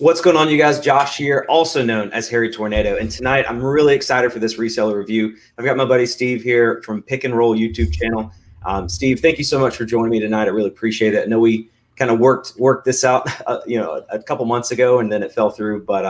What's going on, you guys? Josh here, also known as Harry Tornado. And tonight, I'm really excited for this reseller review. I've got my buddy Steve here from Pick and Roll YouTube channel. Steve, thank you so much for joining me tonight. I really appreciate it. I know we kind of worked this out, a couple months ago, and then it fell through. But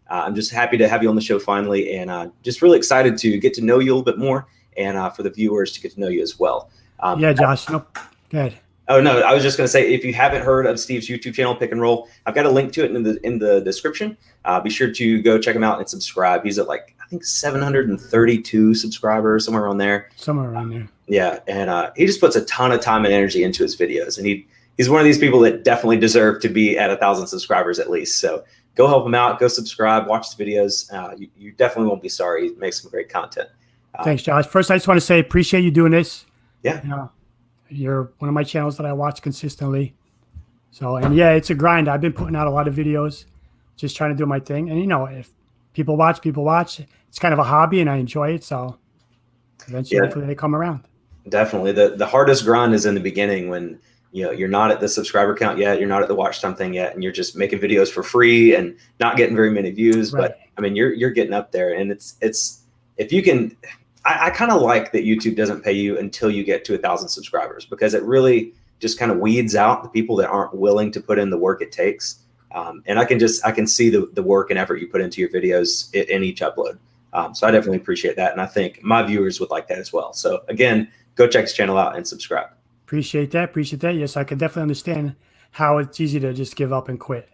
I'm just happy to have you on the show finally, and just really excited to get to know you a little bit more, and for the viewers to get to know you as well. Yeah, Josh. Nope. Good. Oh, no, I was just going to say, if you haven't heard of Steve's YouTube channel, Pick and Roll, I've got a link to it in the description. Be sure to go check him out and subscribe. He's at I think 732 subscribers, somewhere around there. Somewhere around there. Yeah, and he just puts a ton of time and energy into his videos. And he's one of these people that definitely deserve to be at 1,000 subscribers at least. So go help him out. Go subscribe. Watch his videos. You definitely won't be sorry. He makes some great content. Thanks, Josh. First, I just want to say appreciate you doing this. Yeah. You're one of my channels that I watch consistently. So, and yeah, it's a grind. I've been putting out a lot of videos, just trying to do my thing. And, if people watch. It's kind of a hobby and I enjoy it. So eventually, hopefully they come around. Definitely. The hardest grind is in the beginning when, you're not at the subscriber count yet. You're not at the watch time thing yet. And you're just making videos for free and not getting very many views. Right. But I mean, you're getting up there, and it's if you can, I kind of like that YouTube doesn't pay you until you get to 1,000 subscribers, because it really just kind of weeds out the people that aren't willing to put in the work it takes. And I can see the work and effort you put into your videos in each upload. So I definitely appreciate that. And I think my viewers would like that as well. So again, go check his channel out and subscribe. Appreciate that. Yes, I can definitely understand how it's easy to just give up and quit.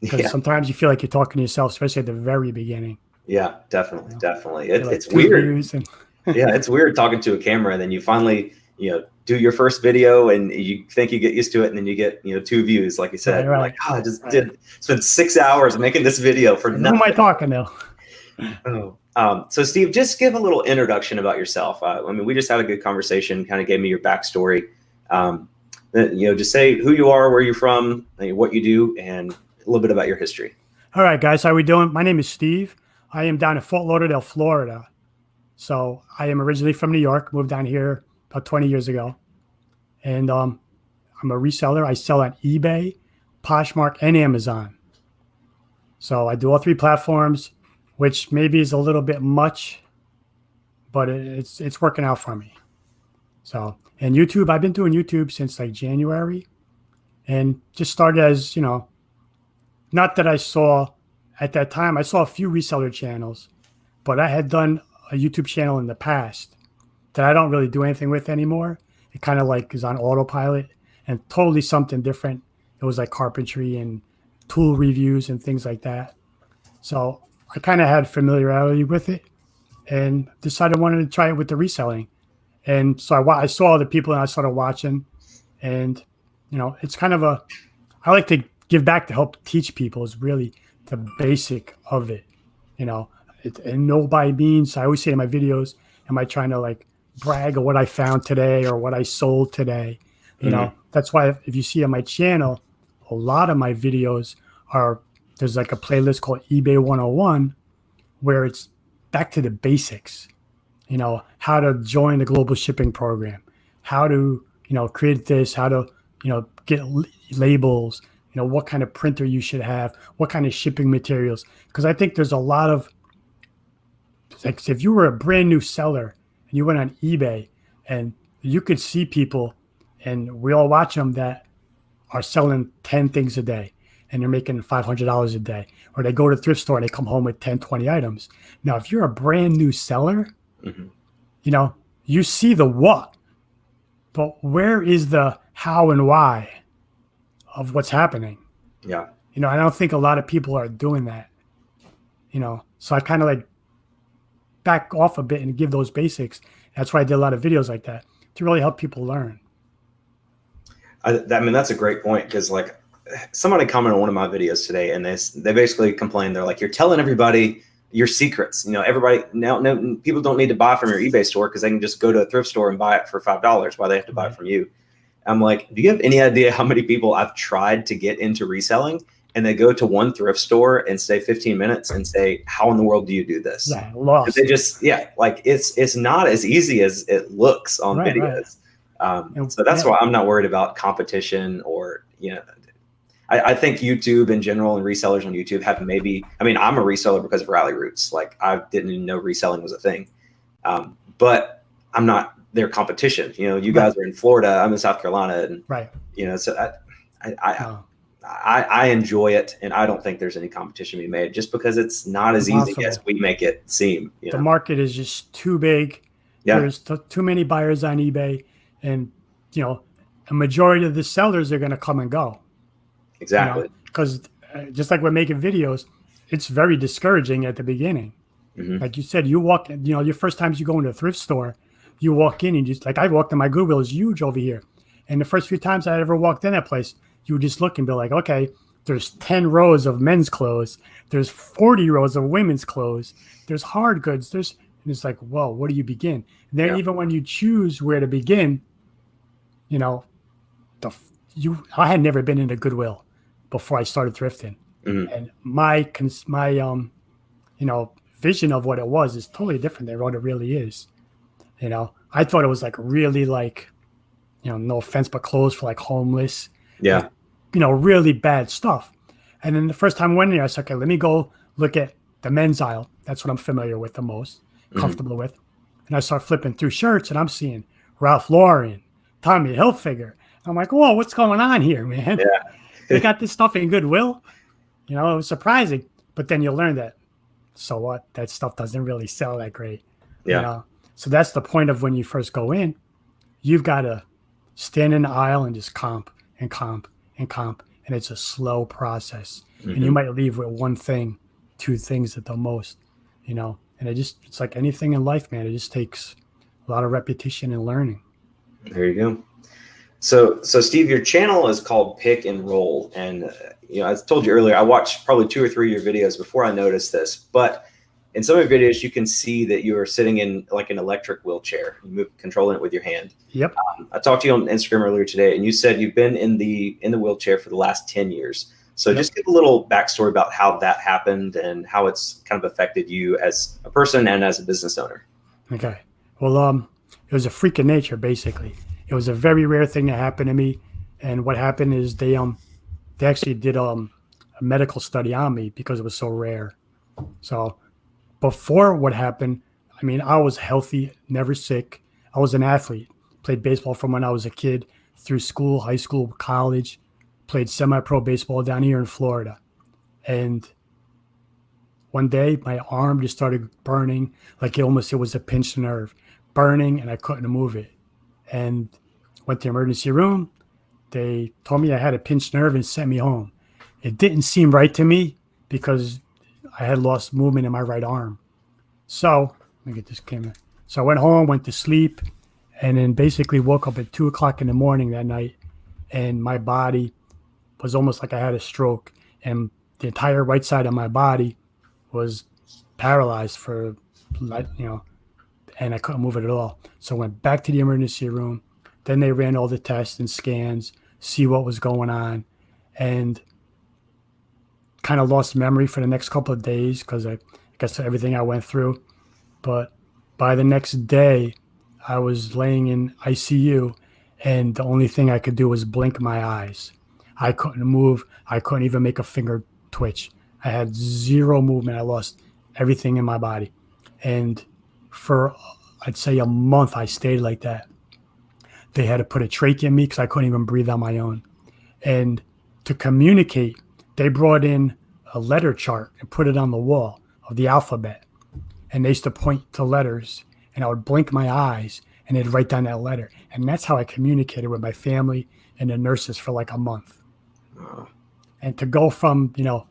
Because sometimes you feel like you're talking to yourself, especially at the very beginning. Yeah, definitely. It's weird. Yeah, it's weird talking to a camera, and then you finally, do your first video and you think you get used to it, and then you get, 2 views, like you said. Right. Like, I just did spend 6 hours making this video for nothing. Who am I talking to? So Steve, just give a little introduction about yourself. We just had a good conversation, kind of gave me your backstory. Just say who you are, where you're from, what you do, and a little bit about your history. All right, guys, how we doing? My name is Steve. I am down in Fort Lauderdale, Florida. So I am originally from New York, moved down here about 20 years ago. And I'm a reseller. I sell on eBay, Poshmark, and Amazon. So I do all 3 platforms, which maybe is a little bit much, but it's working out for me. So, and YouTube, I've been doing YouTube since January, and just started as, not that I saw at that time, I saw a few reseller channels, but I had done a YouTube channel in the past that I don't really do anything with anymore. It kind of is on autopilot and totally something different. It was carpentry and tool reviews and things like that. So I kind of had familiarity with it and decided I wanted to try it with the reselling. And so I saw other people and I started watching, and, it's kind of I like to give back to help teach people is really the basic of it, and no by means, I always say in my videos, am I trying to brag of what I found today or what I sold today? That's why if you see on my channel, a lot of my videos there's a playlist called eBay 101 where it's back to the basics, how to join the global shipping program, how to, create this, how to, get labels, what kind of printer you should have, what kind of shipping materials. Because I think there's a lot of, if you were a brand new seller and you went on eBay and you could see people, and we all watch them, that are selling 10 things a day and they're making $500 a day, or they go to the thrift store and they come home with 10, 20 items. Now, if you're a brand new seller, you see the what, but where is the how and why of what's happening? Yeah. I don't think a lot of people are doing that, so I kind of back off a bit and give those basics. That's why I did a lot of videos like that to really help people learn. That's a great point, because somebody commented on one of my videos today, and they basically complained. They're like, you're telling everybody your secrets. Everybody now, people don't need to buy from your eBay store because they can just go to a thrift store and buy it for $5. Why they have to buy it from you? I'm like, do you have any idea how many people I've tried to get into reselling, and they go to one thrift store and stay 15 minutes and say, how in the world do you do this? Yeah, lost. They just, it's not as easy as it looks on videos. Right. So that's why I'm not worried about competition, or, I think YouTube in general and resellers on YouTube have maybe, I mean, I'm a reseller because of Rally Roots. Like I didn't even know reselling was a thing. But I'm not their competition. You know, you guys are in Florida, I'm in South Carolina, and you know, so I enjoy it, and I don't think there's any competition to be made just because it's not as easy as we make it seem. You the know? market is just too big. Yeah. There's too many buyers on eBay, and you know, a majority of the sellers are going to come and go. Exactly. Because just like we're making videos, it's very discouraging at the beginning. Like you said, you walk, you know, your first times you go into a thrift store, you walk in and just like I walked in, my Goodwill is huge over here. And the first few times I ever walked in that place, you would just look and be like, okay, there's 10 rows of men's clothes. There's 40 rows of women's clothes. There's hard goods. And it's like, whoa, where do you begin? And then even when you choose where to begin, you know, I had never been into Goodwill before I started thrifting. And my you know, vision of what it was is totally different than what it really is. You know, I thought it was like really like, you know, no offense, but clothes for like homeless. Yeah. Like, you know, really bad stuff. And then the first time I went in there, I said, okay, let me go look at the men's aisle. That's what I'm familiar with the most, comfortable with. And I start flipping through shirts and I'm seeing Ralph Lauren, Tommy Hilfiger. I'm like, whoa, what's going on here, man? Yeah. They got this stuff in Goodwill. You know, it was surprising. But then you learn that, so what? That stuff doesn't really sell that great. Yeah. You know? So that's the point of when you first go in, you've got to stand in the aisle and just comp and comp and comp. And it's a slow process. And you might leave with one thing, two things at the most, you know, and it's like anything in life, man. It just takes a lot of repetition and learning. There you go. So Steve, your channel is called Pick and Roll. And, you know, I told you earlier, I watched probably 2 or 3 of your videos before I noticed this, but in some of your videos, you can see that you are sitting in like an electric wheelchair. You move, controlling it with your hand. Yep. I talked to you on Instagram earlier today, and you said you've been in the wheelchair for the last 10 years. So just give a little backstory about how that happened and how it's kind of affected you as a person and as a business owner. Okay. Well, it was a freak of nature, basically. It was a very rare thing that happened to me. And what happened is they actually did a medical study on me because it was so rare. So before what happened, I mean, I was healthy, never sick. I was an athlete, played baseball from when I was a kid through school, high school, college, played semi-pro baseball down here in Florida. And one day my arm just started burning, like it was a pinched nerve, burning, and I couldn't move it. And went to the emergency room. They told me I had a pinched nerve and sent me home. It didn't seem right to me because I had lost movement in my right arm. So let me get this camera. So I went home, went to sleep, and then basically woke up at 2 o'clock in the morning that night, and my body was almost like I had a stroke, and the entire right side of my body was paralyzed for, you know, and I couldn't move it at all. So I went back to the emergency room. Then they ran all the tests and scans, see what was going on, and kind of lost memory for the next couple of days because I guess everything I went through. But by the next day, I was laying in ICU, and the only thing I could do was blink my eyes. I couldn't move. I couldn't even make a finger twitch. I had zero movement. I lost everything in my body. And for, I'd say, a month, I stayed like that. They had to put a trach in me because I couldn't even breathe on my own. And to communicate, they brought in a letter chart and put it on the wall of the alphabet. And they used to point to letters, and I would blink my eyes, and they'd write down that letter. And that's how I communicated with my family and the nurses for like a month. Wow. And to go from, you know,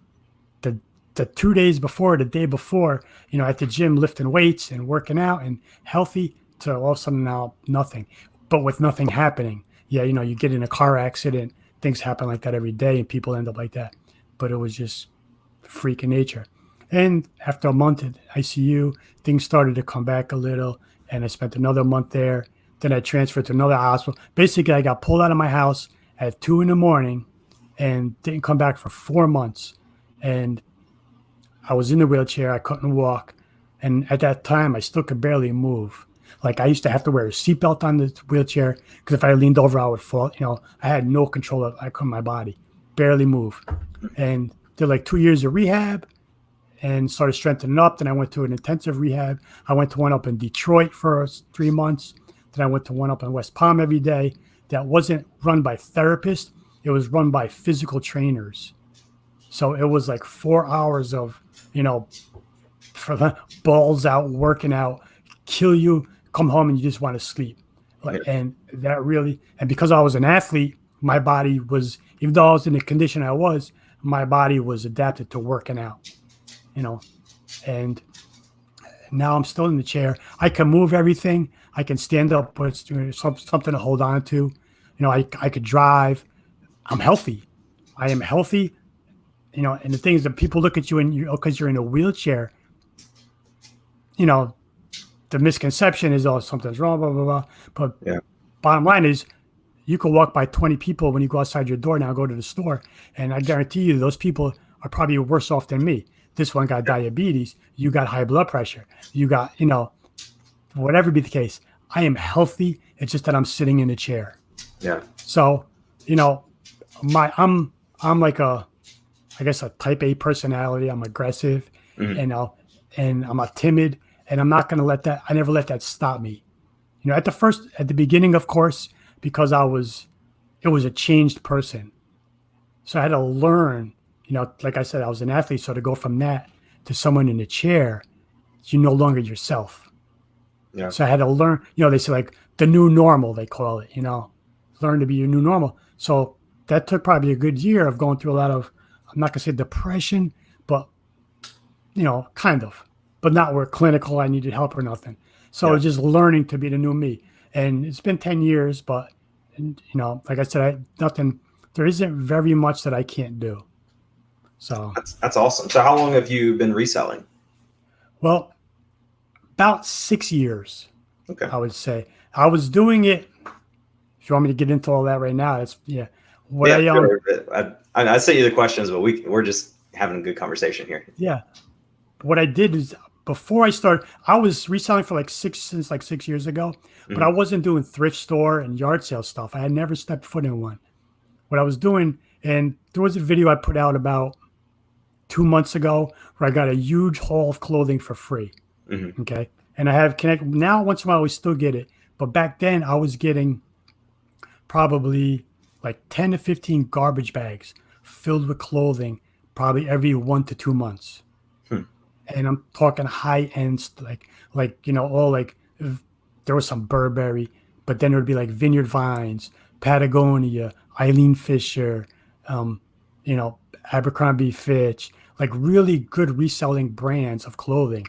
the 2 days before, the day before, you know, at the gym lifting weights and working out and healthy, to all of a sudden now nothing. But with nothing happening, yeah, you know, you get in a car accident, things happen like that every day, and people end up like that. But it was just freak of nature. And after a month at ICU, things started to come back a little, and I spent another month there. Then I transferred to another hospital. Basically, I got pulled out of my house at 2 a.m. and didn't come back for 4 months. And I was in the wheelchair. I couldn't walk. And at that time, I still could barely move. Like, I used to have to wear a seatbelt on the wheelchair because if I leaned over, I would fall. You know, I had no control of my body. barely move. And did like 2 years of rehab and started strengthening up. Then I went to an intensive rehab. I went to one up in Detroit for 3 months. Then I went to one up in West Palm every day that wasn't run by therapists. It was run by physical trainers. So it was like 4 hours of, for the balls out, working out, kill you, come home and you just want to sleep. And that really, and because I was an athlete, my body was, even though I was in the condition I was, my body was adapted to working out, and now I'm still in the chair. I can move everything. I can stand up, but it's something to hold on to. I could drive. I'm healthy. I am healthy. And the thing is that people look at you and because you're in a wheelchair, the misconception is, oh, something's wrong, blah, blah, blah. But bottom line is you can walk by 20 people when you go outside your door now, go to the store. And I guarantee you those people are probably worse off than me. This one got diabetes. You got high blood pressure. You got, whatever be the case, I am healthy. It's just that I'm sitting in a chair. Yeah. So, I'm like I guess a type A personality. I'm aggressive, and I'm a timid, and I'm not going to let that. I never let that stop me. At the beginning, of course, because it was a changed person. So I had to learn, like I said, I was an athlete. So to go from that to someone in a chair, you're no longer yourself. Yeah. So I had to learn, they say like the new normal, they call it, learn to be your new normal. So that took probably a good year of going through a lot of, I'm not going to say depression, but, kind of, but not where clinical, I needed help or nothing. So just learning to be the new me. And it's been 10 years, but, like I said, there isn't very much that I can't do. So that's awesome. So how long have you been reselling? Well, about 6 years, okay. I would say. I was doing it. If you want me to get into all that right now, I sent you the questions, but we're just having a good conversation here. Yeah. What I did is before I started, I was reselling for since 6 years ago, but I wasn't doing thrift store and yard sale stuff. I had never stepped foot in one. What I was doing, and there was a video I put out about 2 months ago where I got a huge haul of clothing for free. Okay. And I have connected now. Once in a while, we still get it. But back then I was getting probably like 10 to 15 garbage bags filled with clothing, probably every 1 to 2 months. And I'm talking high end, there was some Burberry, but then there would be like Vineyard Vines, Patagonia, Eileen Fisher, Abercrombie Fitch, like really good reselling brands of clothing,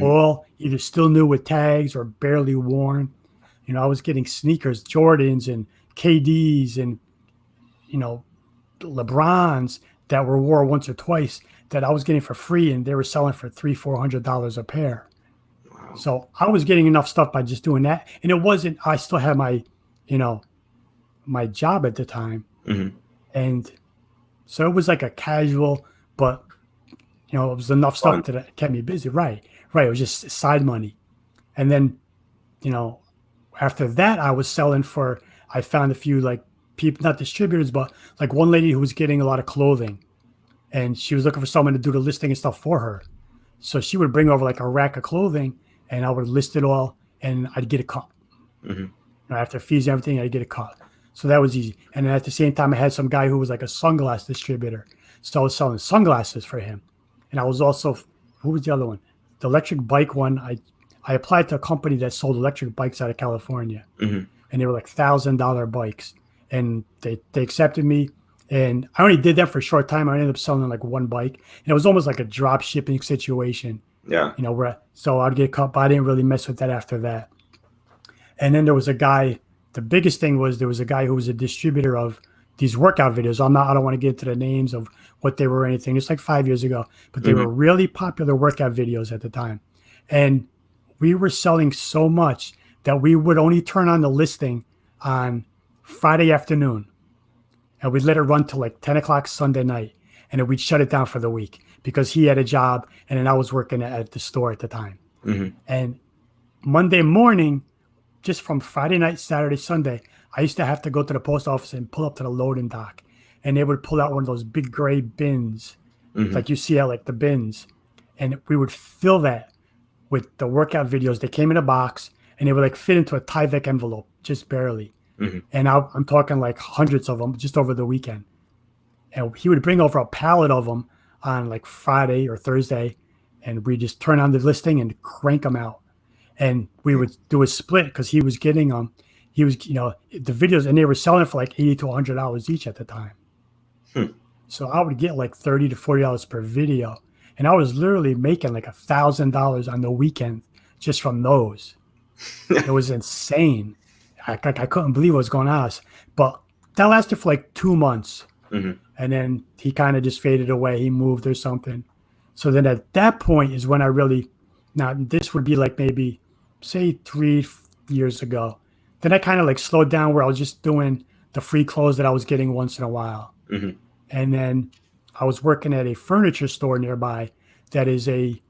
all either still new with tags or barely worn. I was getting sneakers, Jordans and KDs and, LeBrons that were wore once or twice that I was getting for free, and they were selling for $300-400 a pair. Wow. So I was getting enough stuff by just doing that. And it wasn't, I still had my, my job at the time. And so it was like a casual, but, it was enough stuff that kept me busy. Right. It was just side money. And then, after that, I was selling I found a few like people, not distributors, but like one lady who was getting a lot of clothing. And she was looking for someone to do the listing and stuff for her. So she would bring over like a rack of clothing and I would list it all and I'd get a cut. After fees and everything, I'd get a cut. So that was easy. And then at the same time, I had some guy who was like a sunglass distributor. So I was selling sunglasses for him. And I was also, who was the other one? The electric bike one. I applied to a company that sold electric bikes out of California. And they were like $1,000 bikes. And they accepted me. And I only did that for a short time. I ended up selling like one bike. And it was almost like a drop shipping situation. Yeah. So I'd get cut, but I didn't really mess with that after that. And then there was a guy, the biggest thing was there was a guy who was a distributor of these workout videos. I don't want to get into the names of what they were or anything. It's like 5 years ago, but they were really popular workout videos at the time. And we were selling so much that we would only turn on the listing on Friday afternoon. And we'd let it run till like 10 o'clock Sunday night. And then we'd shut it down for the week because he had a job and then I was working at the store at the time. And Monday morning, just from Friday night, Saturday, Sunday, I used to have to go to the post office and pull up to the loading dock and they would pull out one of those big gray bins, like you see at like the bins, and we would fill that with the workout videos. They came in a box, and they would like fit into a Tyvek envelope, just barely. And I'm talking like hundreds of them just over the weekend. And he would bring over a pallet of them on like Friday or Thursday, and we just turn on the listing and crank them out. And we would do a split because he was getting them. He was, the videos, and they were selling it for like $80 to $100 each at the time. So I would get like $30 to $40 per video. And I was literally making like $1,000 on the weekend just from those. It was insane. I couldn't believe what was going on. But that lasted for like 2 months. And then he kind of just faded away. He moved or something. So then at that point is when I really, now this would be like maybe, say 3 years ago. Then I kind of like slowed down where I was just doing the free clothes that I was getting once in a while. And then I was working at a furniture store nearby that is a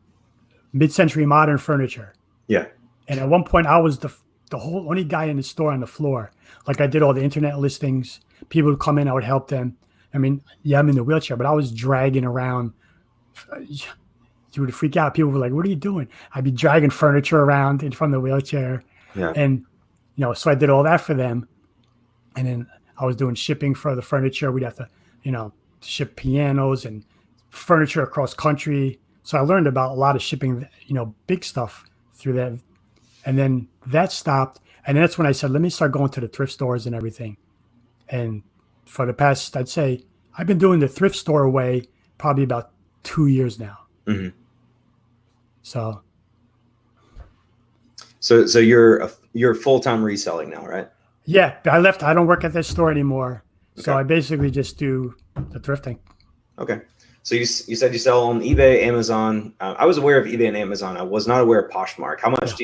mid-century modern furniture. Yeah. And at one point I was the whole only guy in the store on the floor. Like I did all the internet listings. People would come in, I would help them. I mean, yeah, I'm in the wheelchair, but I was dragging around. You would freak out. People were like, "What are you doing?" I'd be dragging furniture around in front of the wheelchair. Yeah. And, so I did all that for them. And then I was doing shipping for the furniture. We'd have to, ship pianos and furniture across country. So I learned about a lot of shipping, big stuff through that. And then that stopped. And that's when I said, let me start going to the thrift stores and everything. And for the past, I'd say, I've been doing the thrift store way probably about 2 years now. So you're full-time reselling now, right? Yeah, I left. I don't work at this store anymore. Okay. So I basically just do the thrifting. Okay. So you said you sell on eBay, Amazon. I was aware of eBay and Amazon. I was not aware of Poshmark. How much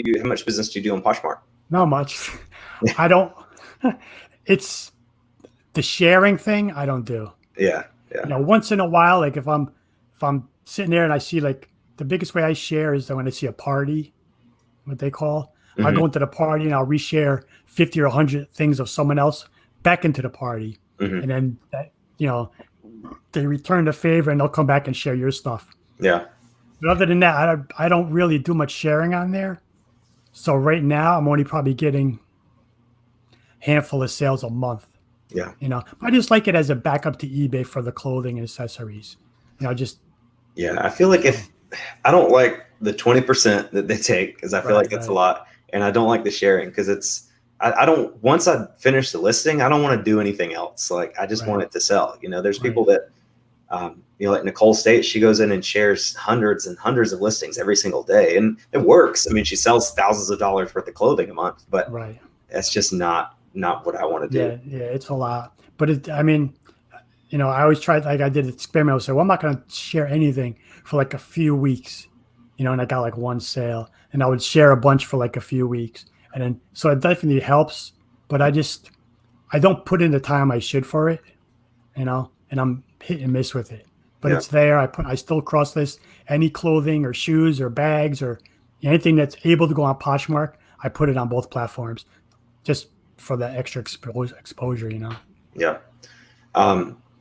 business do you do on Poshmark? Not much. I don't. It's the sharing thing. I don't do. Yeah. Once in a while, like if I'm sitting there and I see like the biggest way I share is that when I see a party, what they call, I go into the party and I'll reshare 50 or 100 things of someone else back into the party, and then that, they return the favor and they'll come back and share your stuff. Yeah. But other than that, I don't really do much sharing on there. So right now I'm only probably getting a handful of sales a month. Yeah. I just like it as a backup to eBay for the clothing and accessories. Yeah, I feel like I don't like the 20% that they take because I feel like it's a lot, and I don't like the sharing because I don't, once I finish the listing, I don't want to do anything else. Like I just want it to sell. There's people that, like Nicole State, she goes in and shares hundreds and hundreds of listings every single day, and it works. I mean, she sells thousands of dollars worth of clothing a month, but that's just not what I want to do. Yeah, it's a lot. But I always tried, like I did an experiment. I would say, well, I'm not going to share anything for like a few weeks, and I got like one sale, and I would share a bunch for like a few weeks. And then, so it definitely helps, but I don't put in the time I should for it, and I'm hit and miss with it, but it's there. I still cross list any clothing or shoes or bags or anything that's able to go on Poshmark. I put it on both platforms just for the extra exposure, Yeah.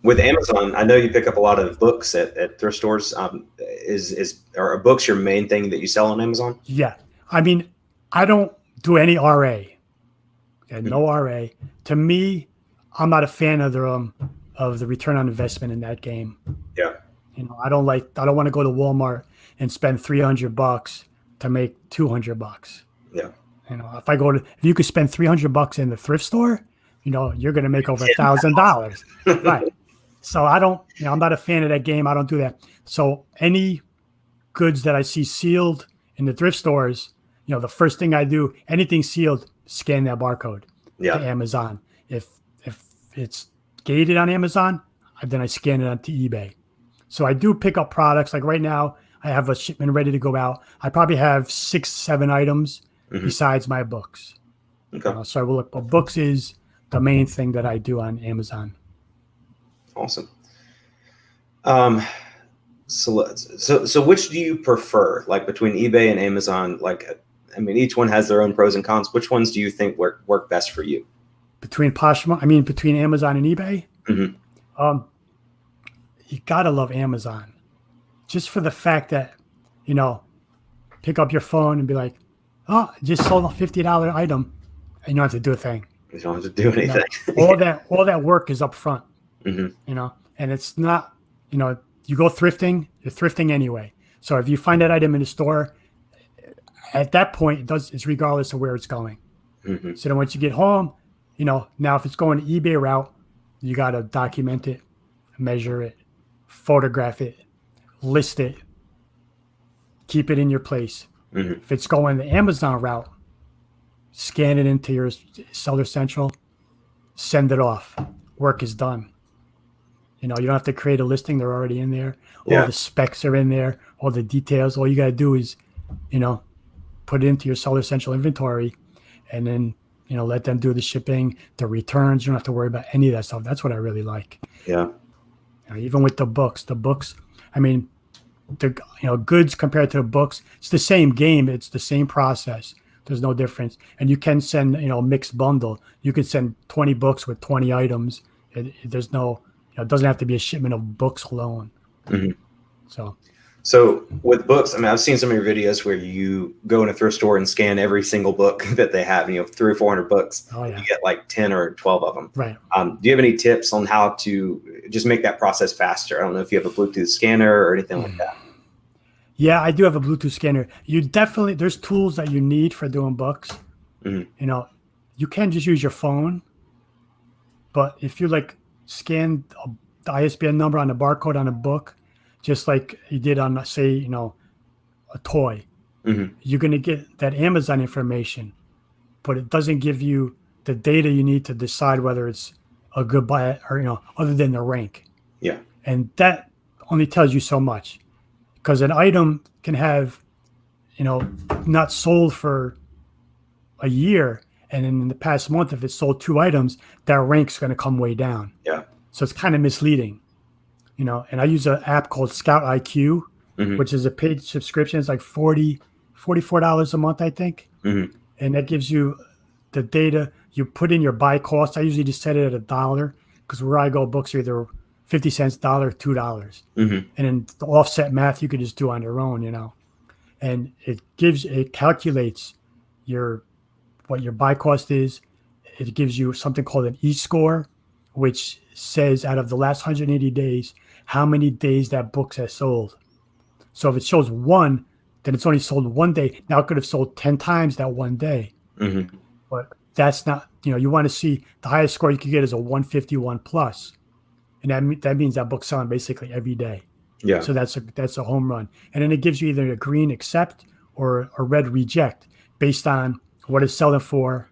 With Amazon, I know you pick up a lot of books at thrift stores. Are books your main thing that you sell on Amazon? Yeah. I mean, I don't do any RA. Okay, no RA. To me, I'm not a fan of the return on investment in that game. Yeah. I don't want to go to Walmart and spend $300 to make $200. Yeah. If you could spend $300 in the thrift store, you're going to make over $1,000. Right. So I don't, I'm not a fan of that game. I don't do that. So any goods that I see sealed in the thrift stores, the first thing I do, anything sealed, scan that barcode to Amazon. If it's gated on Amazon, then I scan it onto eBay. So I do pick up products. Like right now, I have a shipment ready to go out. I probably have 6-7 items besides my books. Okay. So I will look, but books is the main thing that I do on Amazon. Awesome. So which do you prefer, like between eBay and Amazon? Each one has their own pros and cons. Which ones do you think work best for you? Between Amazon and eBay? Um, you gotta love Amazon just for the fact that, you know, pick up your phone and be like, oh, just sold a $50 item, and you don't have to do a thing. You don't have to do anything. All that work is up front. Mm-hmm. And it's not, you go thrifting, you're thrifting anyway. So if you find that item in the store, at that point, it's regardless of where it's going. Mm-hmm. So then once you get home, now if it's going to eBay route, you got to document it, measure it, photograph it, list it, keep it in your place. Mm-hmm. If it's going the Amazon route, scan it into your Seller Central, send it off. Work is done. You don't have to create a listing. They're already in there. All the specs are in there. All the details. All you got to do is, put it into your Seller Central inventory, and then, let them do the shipping, the returns. You don't have to worry about any of that stuff. That's what I really like. Yeah. Even with the books, I mean, goods compared to the books, it's the same game. It's the same process. There's no difference. And you can send, a mixed bundle. You can send 20 books with 20 items. There's no, it doesn't have to be a shipment of books alone. Mm-hmm. So with books, I mean, I've seen some of your videos where you go in a thrift store and scan every single book that they have. 300 or 400 books. Oh, yeah. You get like 10 or 12 of them. Right. Do you have any tips on how to just make that process faster? I don't know if you have a Bluetooth scanner or anything like that. Yeah, I do have a Bluetooth scanner. There's tools that you need for doing books. Mm-hmm. You can just use your phone, but if you scan the ISBN number on the barcode on a book, just like you did on, say, a toy, mm-hmm. you're going to get that Amazon information, but it doesn't give you the data you need to decide whether it's a good buy or, other than the rank. Yeah. And that only tells you so much, because an item can have, not sold for a year. And in the past month, if it's sold 2 items, that rank's going to come way down. Yeah. So it's kind of misleading. And I use an app called Scout IQ, mm-hmm. which is a paid subscription. It's like $44 a month, I think. Mm-hmm. And that gives you the data. You put in your buy cost. I usually just set it at $1, because where I go, books are either 50 cents, $1, $2. Mm-hmm. And then the offset math you could just do on your own, And it calculates what your buy cost is. It gives you something called an E-score, which says out of the last 180 days, how many days that book has sold. So if it shows 1, then it's only sold 1 day. Now it could have sold 10 times that 1 day. Mm-hmm. But that's not, you want to see the highest score you could get is a 151 plus. And that means that book's selling basically every day. Yeah. So that's a home run. And then it gives you either a green accept or a red reject based on what it's selling for,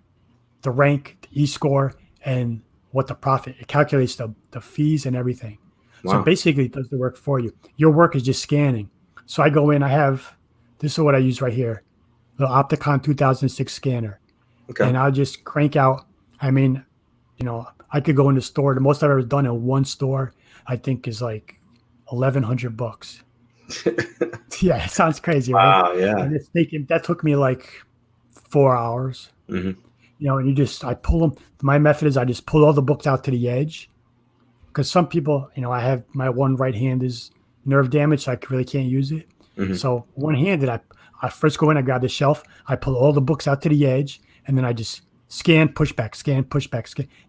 the rank, the E-score, and what the profit. It calculates the fees and everything. Wow. So basically it does the work for you. Your work is just scanning. So I go in, this is what I use right here, the Opticon 2006 scanner. Okay. And I'll just crank out, I could go in the store. The most I've ever done in one store, I think, is like 1,100 books. Yeah, it sounds crazy, right? Wow, yeah. And that took me like 4 hours. Mm-hmm. And I pull them. My method is I just pull all the books out to the edge, because some people, I have my one right hand is nerve damaged, so I really can't use it. Mm-hmm. So one-handed, I first go in, I grab the shelf, I pull all the books out to the edge, and then I just scan, push back, scan,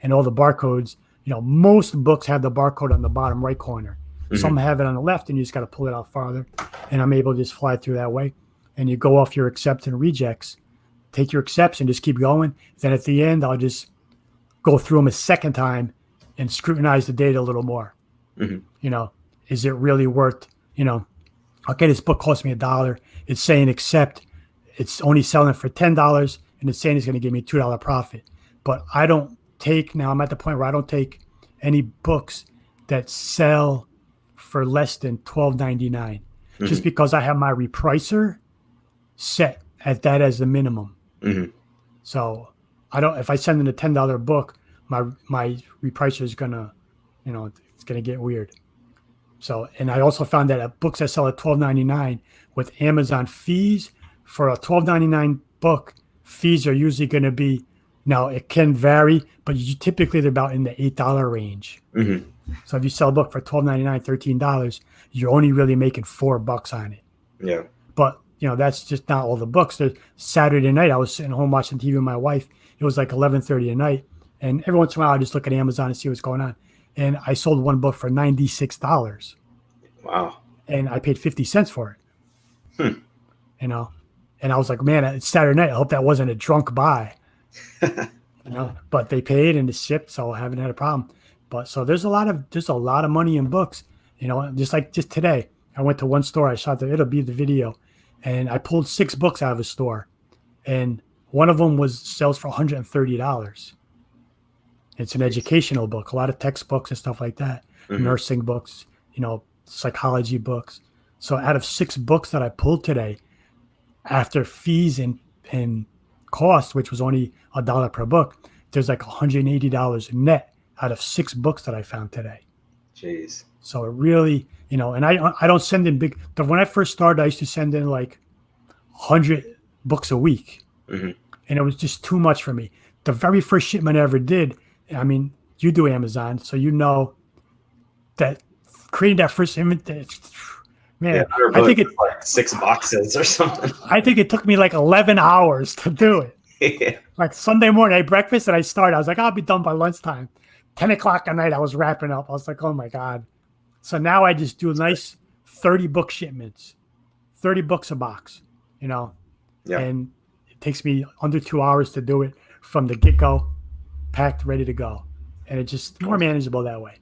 and all the barcodes. Most books have the barcode on the bottom right corner. Mm-hmm. Some have it on the left, and you just got to pull it out farther. And I'm able to just fly through that way. And you go off your accepts and rejects, take your accepts and just keep going. Then at the end, I'll just go through them a second time and scrutinize the data a little more. Mm-hmm. Is it really worth, okay, this book cost me $1. It's saying accept. It's only selling for $10, and it's saying it's going to give me $2 profit. But I'm at the point where I don't take any books that sell for less than $12.99, mm-hmm. just because I have my repricer set at that as the minimum. Mm-hmm. So if I send in a $10 book, my repricer is gonna, it's gonna get weird. So, and I also found that books that sell at $12.99 with Amazon fees, for a $12.99 book, fees are usually going to be, Now it can vary, but typically they're about in the $8 range. Mm-hmm. So if you sell a book for $12.99, $13, you're only really making $4 on it. Yeah. But that's just not all the books. There's Saturday night, I was sitting home watching TV with my wife. It was like 11:30 at night, and every once in a while I just look at Amazon and see what's going on. And I sold one book for $96. Wow. And I paid 50 cents for it. Hmm. And I was like, man, it's Saturday night. I hope that wasn't a drunk buy. But they paid and it's shipped, so I haven't had a problem. But so there's a lot of money in books. Just today, I went to one store. I shot it'll be the video, and I pulled 6 books out of a store, and one of them sells for $130. It's an educational book, a lot of textbooks and stuff like that, nursing books, psychology books. So out of 6 books that I pulled today, after fees and cost, which was only $1 per book, there's like $180 net out of 6 books that I found today. Jeez. So it really, and I don't send in big. When I first started, I used to send in like 100 books a week, and it was just too much for me. The very first shipment I ever did, I mean, you do Amazon, so that creating that first inventory, man, I think it's like 6 boxes or something. I think it took me like 11 hours to do it. Yeah. Like Sunday morning, I had breakfast and I started. I was like, I'll be done by lunchtime. 10 o'clock at night, I was wrapping up. I was like, oh my God. So now I just do nice 30 book shipments, 30 books a box, Yeah. And it takes me under 2 hours to do it from the get-go, packed, ready to go. And it's just more manageable that way.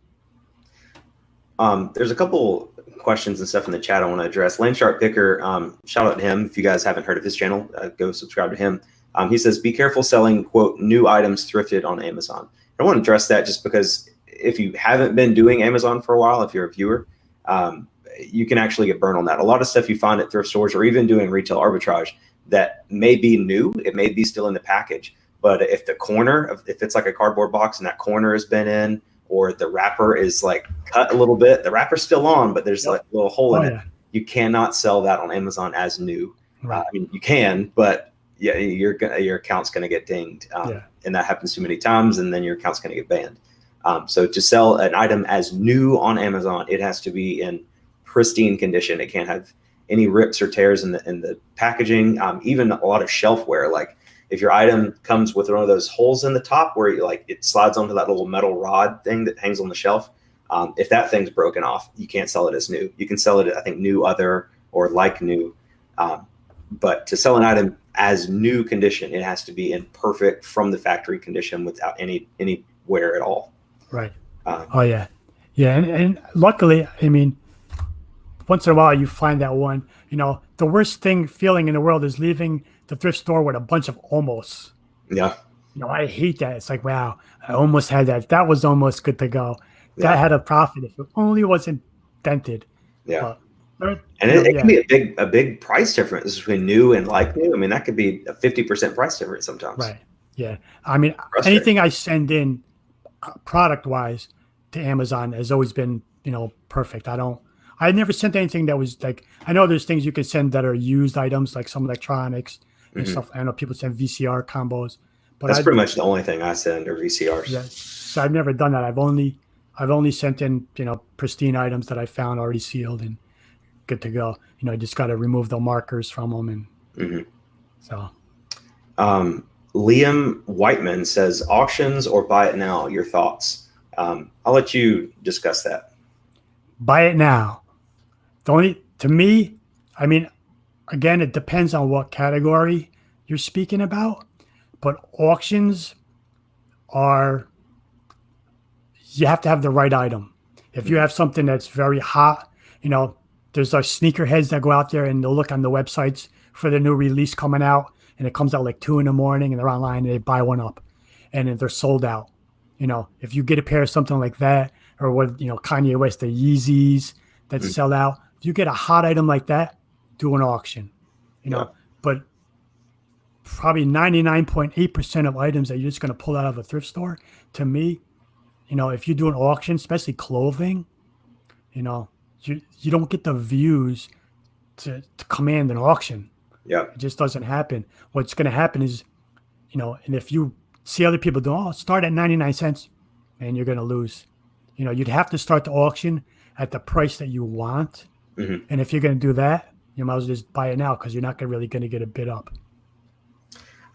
There's a couple questions and stuff in the chat I want to address. Landshark Picker, shout out to him. If you guys haven't heard of his channel, go subscribe to him. He says, be careful selling, quote, new items thrifted on Amazon. I want to address that just because if you haven't been doing Amazon for a while, if you're a viewer, you can actually get burned on that. A lot of stuff you find at thrift stores or even doing retail arbitrage that may be new, it may be still in the package. But if if it's like a cardboard box and that corner has been in, or the wrapper is like cut a little bit, the wrapper's still on, but there's like a little hole in it. You cannot sell that on Amazon as new. Right. I mean, you can, but yeah, your account's going to get dinged. And that happens too many times, and then your account's going to get banned. So to sell an item as new on Amazon, it has to be in pristine condition. It can't have any rips or tears in the packaging. Even a lot of shelfware, like if your item comes with one of those holes in the top where it slides onto that little metal rod thing that hangs on the shelf, if that thing's broken off, you can't sell it as new. You can sell it, I think, new, other, or like new. But to sell an item as new condition, it has to be in perfect from the factory condition without any wear at all. Right. Yeah. And luckily, I mean, once in a while you find that one. The worst feeling in the world is leaving the thrift store with a bunch of almosts. Yeah. I hate that. It's like, wow, I almost had that. That was almost good to go. That had a profit if it only wasn't dented. Yeah. And it can be a big price difference between new and like new. I mean, that could be a 50% price difference sometimes. Right. Yeah. I mean, anything I send in product wise to Amazon has always been, perfect. I never sent anything that was like, I know there's things you can send that are used items, like some electronics and stuff. I know people send VCR combos, but that's pretty much the only thing I send are VCRs. Yeah. So I've never done that. I've only sent in, pristine items that I found already sealed and good to go. I just got to remove the markers from them. And so. Liam Whiteman says, auctions or buy it now, your thoughts? I'll let you discuss that. Buy it now. To me, I mean, again, it depends on what category you're speaking about, but auctions you have to have the right item. If you have something that's very hot, there's our sneakerheads that go out there and they'll look on the websites for the new release coming out, and it comes out like 2 a.m. and they're online and they buy one up and then they're sold out. If you get a pair of something like that, or what, Kanye West, the Yeezys that sell out, if you get a hot item like that, do an auction, but probably 99.8% of items that you're just going to pull out of a thrift store, to me, if you do an auction, especially clothing, you don't get the views to command an auction. Yeah. It just doesn't happen. What's going to happen is, and if you see other people do, oh, start at 99 cents and you're going to lose. You know, you'd have to start the auction at the price that you want. Mm-hmm. And if you're going to do that, you might as well just buy it now because you're not really going to get a bid up.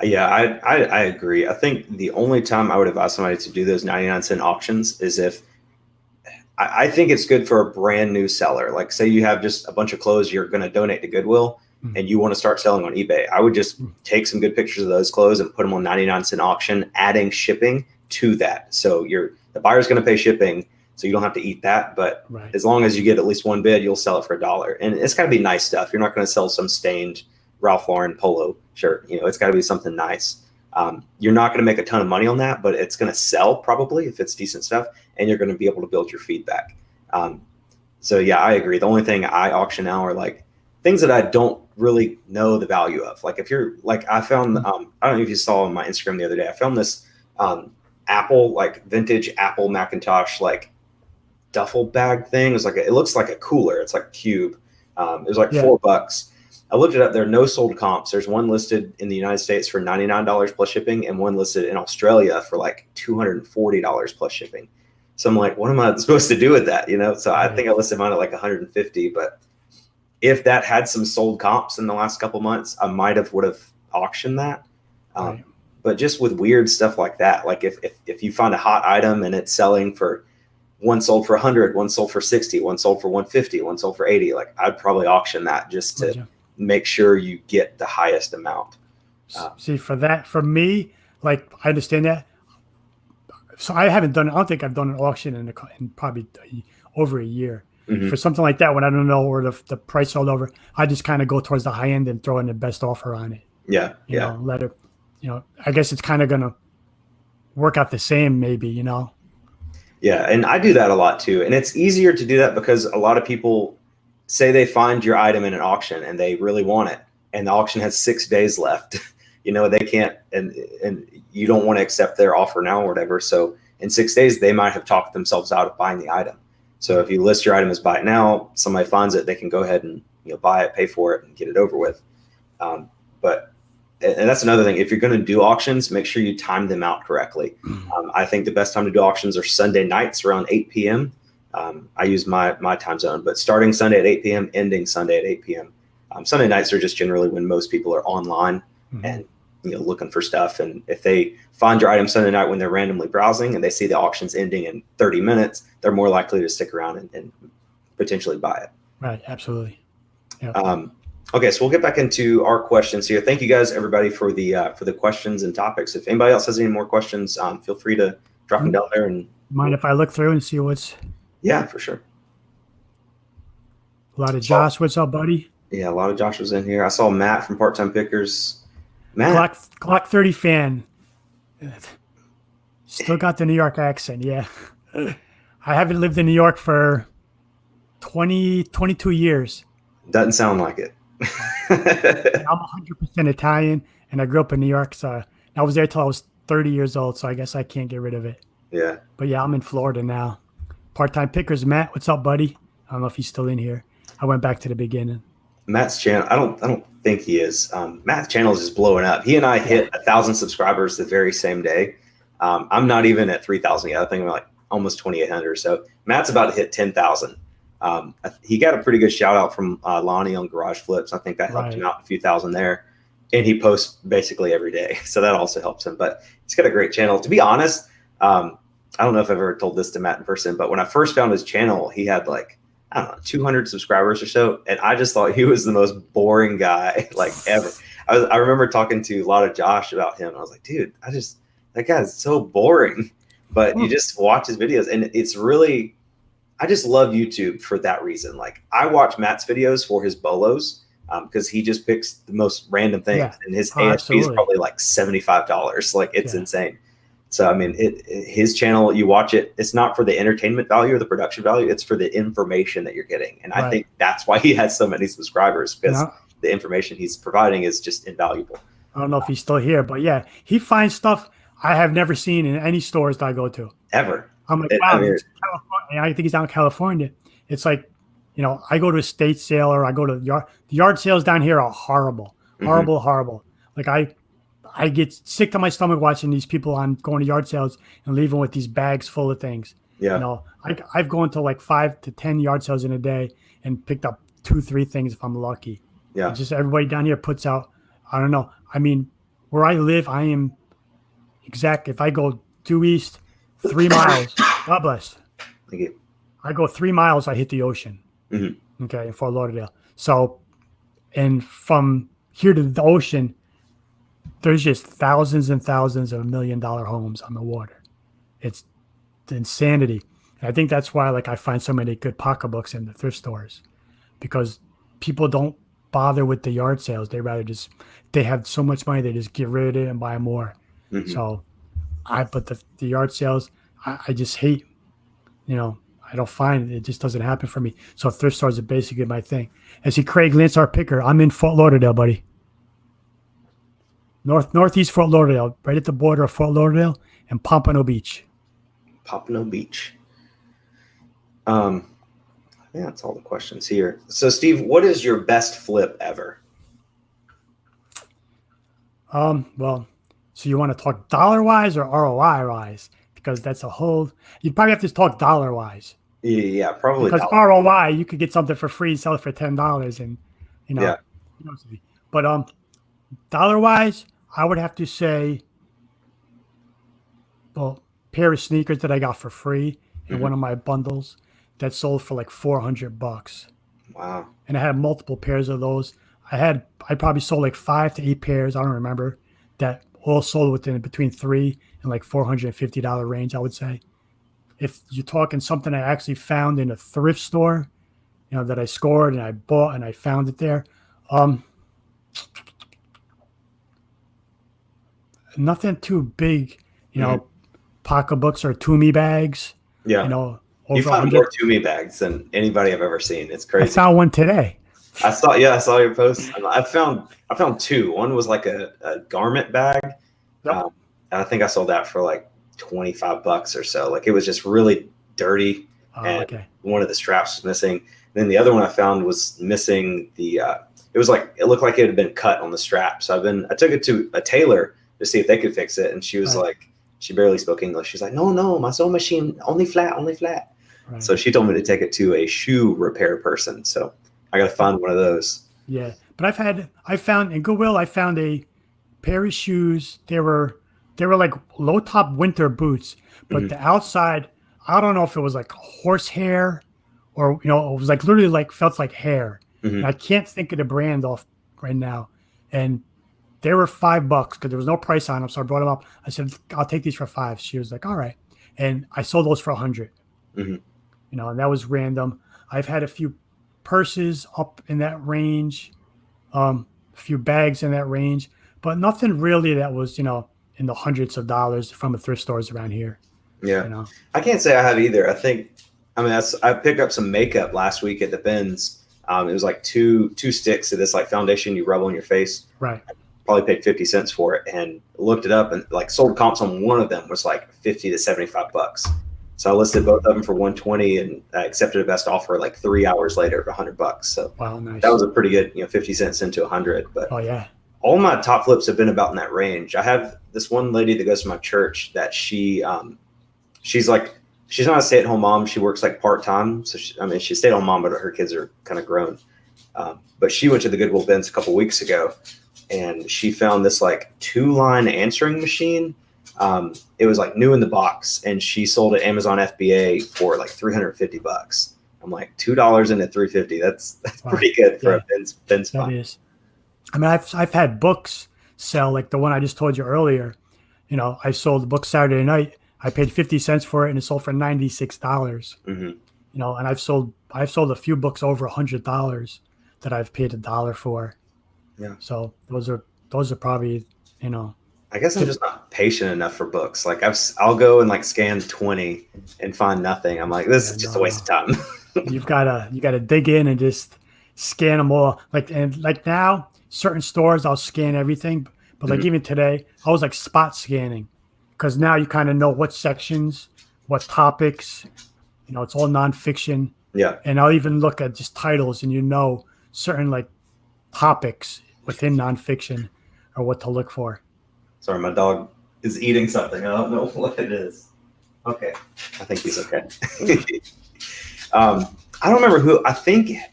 Yeah, I agree. I think the only time I would advise somebody to do those 99-cent auctions is if I think it's good for a brand new seller. Like say you have just a bunch of clothes you're going to donate to Goodwill and you want to start selling on eBay. I would just take some good pictures of those clothes and put them on 99-cent auction, adding shipping to that. So the buyer's going to pay shipping, so you don't have to eat that. But as long as you get at least one bid, you'll sell it for $1. And it's got to be nice stuff. You're not going to sell some stained Ralph Lauren polo shirt. You know, it's got to be something nice. You're not going to make a ton of money on that, but it's going to sell probably if it's decent stuff, and you're going to be able to build your feedback. So yeah, I agree. The only thing I auction now are like things that I don't really know the value of. Like if you're like, I found, I don't know if you saw on my Instagram the other day, I found this Apple, like vintage Apple Macintosh, like duffel bag thing. It looks like a cooler. It's like a cube. It was like $4. I looked it up. There are no sold comps. There's one listed in the United States for $99 plus shipping, and one listed in Australia for like $240 plus shipping. So I'm like, what am I supposed to do with that? You know? So I think I listed mine at like 150, but if that had some sold comps in the last couple months, I would have auctioned that. But just with weird stuff like that, like if you find a hot item and it's selling for, one sold for 100, one sold for 60, one sold for 150, one sold for 80, like I'd probably auction that just to make sure you get the highest amount. See, for me, like I understand that. So I don't think I've done an auction in probably over a year. Mm-hmm. For something like that, when I don't know where the price sold over, I just kind of go towards the high end and throw in the best offer on it. Yeah. You know, let it, you know, I guess it's kind of going to work out the same maybe, you know? Yeah. And I do that a lot too. And it's easier to do that because a lot of people say they find your item in an auction and they really want it, and the auction has 6 days left. You know, they can't, and you don't want to accept their offer now or whatever. So in 6 days, they might have talked themselves out of buying the item. So if you list your item as buy it now, somebody finds it, they can go ahead and buy it, pay for it, and get it over with. And that's another thing. If you're going to do auctions, make sure you time them out correctly. I think the best time to do auctions are Sunday nights around 8 p.m. I use my time zone, but starting Sunday at 8 p.m., ending Sunday at 8 p.m. Sunday nights are just generally when most people are online and looking for stuff. And if they find your item Sunday night when they're randomly browsing and they see the auction's ending in 30 minutes, they're more likely to stick around and potentially buy it. Right. Absolutely. Yep. Okay, so we'll get back into our questions here. Thank you guys, everybody, for the questions and topics. If anybody else has any more questions, feel free to drop them down there. And mind if I look through and see what's? Yeah, for sure. A lot of Josh. What's up, buddy? Yeah, a lot of Josh was in here. I saw Matt from Part Time Pickers. Matt, Clock 30 fan. Still got the New York accent. Yeah, I haven't lived in New York for 22 years. Doesn't sound like it. I'm 100% Italian, and I grew up in New York. So I was there till I was 30 years old. So I guess I can't get rid of it. Yeah. But yeah, I'm in Florida now. Part-time Pickers, Matt. What's up, buddy? I don't know if he's still in here. I went back to the beginning. Matt's channel, I don't think he is. Matt's channel is just blowing up. He and I hit 1,000 subscribers the very same day. I'm not even at 3,000 yet. I think I'm like almost 2,800. So Matt's about to hit 10,000. He got a pretty good shout out from Lonnie on Garage Flips. I think that helped him out a few thousand there. And he posts basically every day. So that also helps him. But he's got a great channel. To be honest, I don't know if I've ever told this to Matt in person, but when I first found his channel, he had like, I don't know, 200 subscribers or so. And I just thought he was the most boring guy like ever. I remember talking to a lot of Josh about him. And I was like, dude, that guy's so boring. But you just watch his videos, and it's really, I just love YouTube for that reason. Like I watch Matt's videos for his bolos because he just picks the most random things, and his ASP is probably like $75. Like it's insane. So, I mean, his channel, you watch it, it's not for the entertainment value or the production value. It's for the information that you're getting. And I think that's why he has so many subscribers, because the information he's providing is just invaluable. I don't know if he's still here, but yeah, he finds stuff I have never seen in any stores that I go to. Ever. I'm like, wow, it's California. I think he's down in California. It's like, I go to a state sale or I go to the yard sales down here are horrible. Horrible. Like I I get sick to my stomach watching these people on going to yard sales and leaving with these bags full of things. Yeah. You know, I've gone to like 5 to 10 yard sales in a day and picked up 2, 3 things if I'm lucky. Yeah. Just everybody down here puts out, I don't know. I mean, where I live, I am exact. If I go due east 3 miles, God bless. Thank you. I go 3 miles, I hit the ocean. Mm-hmm. Okay, in Fort Lauderdale. So, and from here to the ocean, there's just thousands and thousands of $1 million homes on the water. It's insanity. And I think that's why, like, I find so many good pocketbooks in the thrift stores, because people don't bother with the yard sales. They rather just, they have so much money, they just get rid of it and buy more. Mm-hmm. So, but the yard sales, I just hate, you know, I don't find it just doesn't happen for me. So thrift stores are basically my thing. I see Craig Lance, our picker. I'm in Fort Lauderdale, buddy. Northeast Fort Lauderdale, right at the border of Fort Lauderdale and Pompano Beach. Pompano Beach. Yeah, that's all the questions here. So, Steve, what is your best flip ever? Well, so you want to talk dollar wise or ROI wise? Because that's a whole. You'd probably have to talk dollar wise. Yeah, probably. Because ROI, you could get something for free, sell it for $10, and you know. Yeah. But dollar wise, I would have to say, well, pair of sneakers that I got for free in one of my bundles that sold for like $400. Wow. And I had multiple pairs of those. I probably sold like 5 to 8 pairs. I don't remember, that all sold within between $300 and like $450 range, I would say. If you're talking something I actually found in a thrift store, you know, that I scored and I bought and I found it there. Nothing too big, you know, pocketbooks or Toomey bags. Yeah. You know, you found more Toomey bags than anybody I've ever seen. It's crazy. I found one today. I saw your post. I found 2. One was like a garment bag. Yep. And I think I sold that for like $25 or so. Like, it was just really dirty. And one of the straps was missing. And then the other one I found was missing the, it looked like it had been cut on the strap. So I took it to a tailor to see if they could fix it. And she was like, she barely spoke English. She's like, no, my sewing machine, only flat. Right. So she told me to take it to a shoe repair person. So I got to find one of those. Yeah. But I found in Goodwill, I found a pair of shoes. They were like low top winter boots, but the outside, I don't know if it was like horsehair or, you know, it was like literally like felt like hair. And I can't think of the brand off right now. And they were $5 because there was no price on them. So I brought them up. I said, I'll take these for $5. She was like, all right. And I sold those for $100. You know, and that was random. I've had a few purses up in that range, a few bags in that range, but nothing really that was, you know, in the hundreds of dollars from the thrift stores around here. Yeah. You know? I can't say I have either. I picked up some makeup last week at the bins. It was like two sticks of this like foundation you rub on your face. Right. I probably paid 50 cents for it and looked it up, and like sold comps on one of them was like $50 to $75. So I listed both of them for $120 and I accepted a best offer like 3 hours later for $100. So wow, nice. That was a pretty good, 50 cents into 100. But all my top flips have been about in that range. I have this one lady that goes to my church that she's not a stay-at-home mom. She works like part-time. So she's a stay-at-home mom, but her kids are kind of grown. But she went to the Goodwill bins a couple weeks ago and she found this like 2-line answering machine. It was like new in the box and she sold it Amazon FBA for like $350. I'm like $2 into $350. That's wow. Pretty good for a Ben's That is. I mean, I've had books sell like the one I just told you earlier. You know, I sold the book Saturday night. I paid 50 cents for it and it sold for $96. You know, and I've sold a few books over $100 that I've paid $1 for. Yeah. So those are probably, you know. I guess I'm just not patient enough for books. Like I'll go and like scan 20 and find nothing. I'm like, this is just a waste of time. you gotta dig in and just scan them all. Like now, certain stores I'll scan everything, but like even today, I was like spot scanning because now you kind of know what sections, what topics. You know, it's all nonfiction. Yeah. And I'll even look at just titles, and you know certain like topics within nonfiction or what to look for. Sorry, my dog is eating something. I don't know what it is. Okay. I think he's okay. I don't remember who, I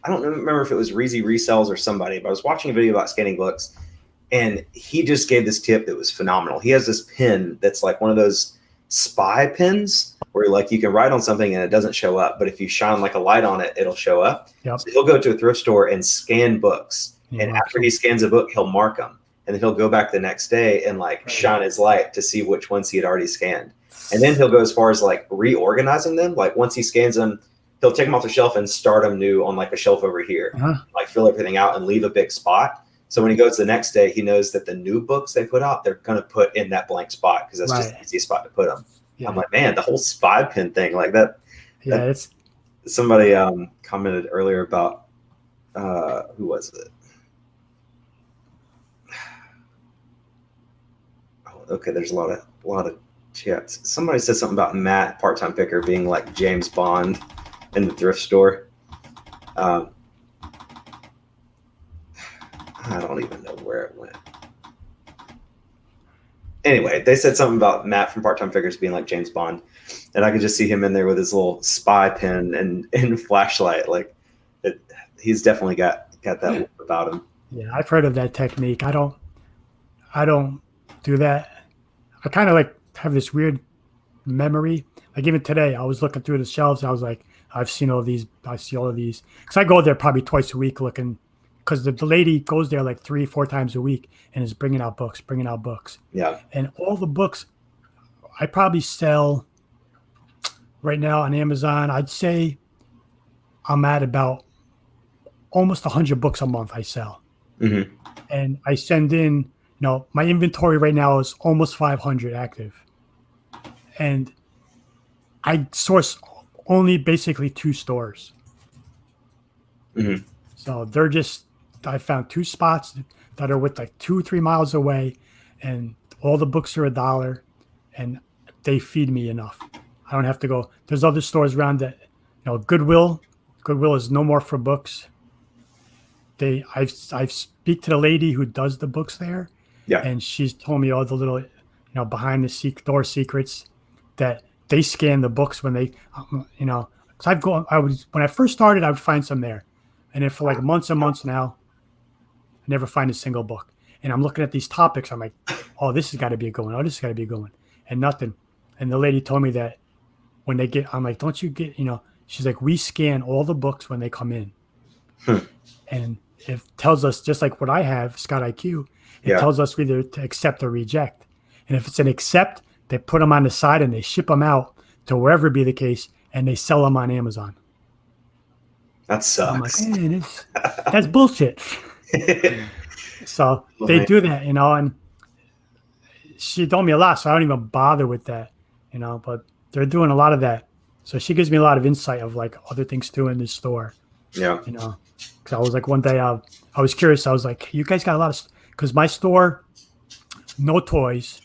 don't remember if it was Reezy Resells or somebody, but I was watching a video about scanning books, and he just gave this tip that was phenomenal. He has this pen that's like one of those spy pens where like you can write on something and it doesn't show up, but if you shine like a light on it, it'll show up. Yep. So he'll go to a thrift store and scan books. And after he scans a book, he'll mark them. And then he'll go back the next day and like shine his light to see which ones he had already scanned. And then he'll go as far as like reorganizing them. Like once he scans them, he'll take them off the shelf and start them new on like a shelf over here, like fill everything out and leave a big spot. So when he goes the next day, he knows that the new books they put out, they're going to put in that blank spot because that's just the easiest spot to put them. Yeah. I'm like, man, the whole spy pen thing like that. Yeah, it's somebody commented earlier about who was it? Okay, there's a lot of chats. Somebody said something about Matt, part-time picker, being like James Bond in the thrift store. I don't even know where it went. Anyway, they said something about Matt from Part-Time Pickers being like James Bond, and I could just see him in there with his little spy pen and flashlight. Like, he's definitely got that look about him. Yeah, I've heard of that technique. I don't do that. I kind of like have this weird memory. Like even today, I was looking through the shelves. And I was like, I've seen all these. I see all of these because I go there probably twice a week looking. Because the lady goes there like 3-4 times a week and is bringing out books. Yeah. And all the books, I probably sell right now on Amazon. I'd say I'm at about almost 100 books a month I sell. Mm-hmm. And I send in. My inventory right now is almost 500 active. And I source only basically 2 stores. Mm-hmm. So I found 2 spots that are with like 2-3 miles away, and all the books are $1, and they feed me enough. I don't have to go. There's other stores around that, Goodwill is no more for books. I speak to the lady who does the books there. Yeah. And she's told me all the little, behind the door secrets that they scan the books when they, because when I first started, I would find some there. And then for like months and months now, I never find a single book. And I'm looking at these topics. I'm like, oh, this has got to be a good one. Oh, this has got to be a good one. And nothing. And the lady told me that when they get, I'm like, don't you get, she's like, we scan all the books when they come in. And it tells us, just like what I have, Scott IQ, it tells us either to accept or reject. And if it's an accept, they put them on the side and they ship them out to wherever be the case, and they sell them on Amazon. That sucks. I'm like, man, that's bullshit. So they do that, and she told me a lot, so I don't even bother with that, but they're doing a lot of that. So she gives me a lot of insight of like other things too in this store. Yeah. Because I was like, one day I was curious. I was like, you guys got a lot of, because my store, no toys,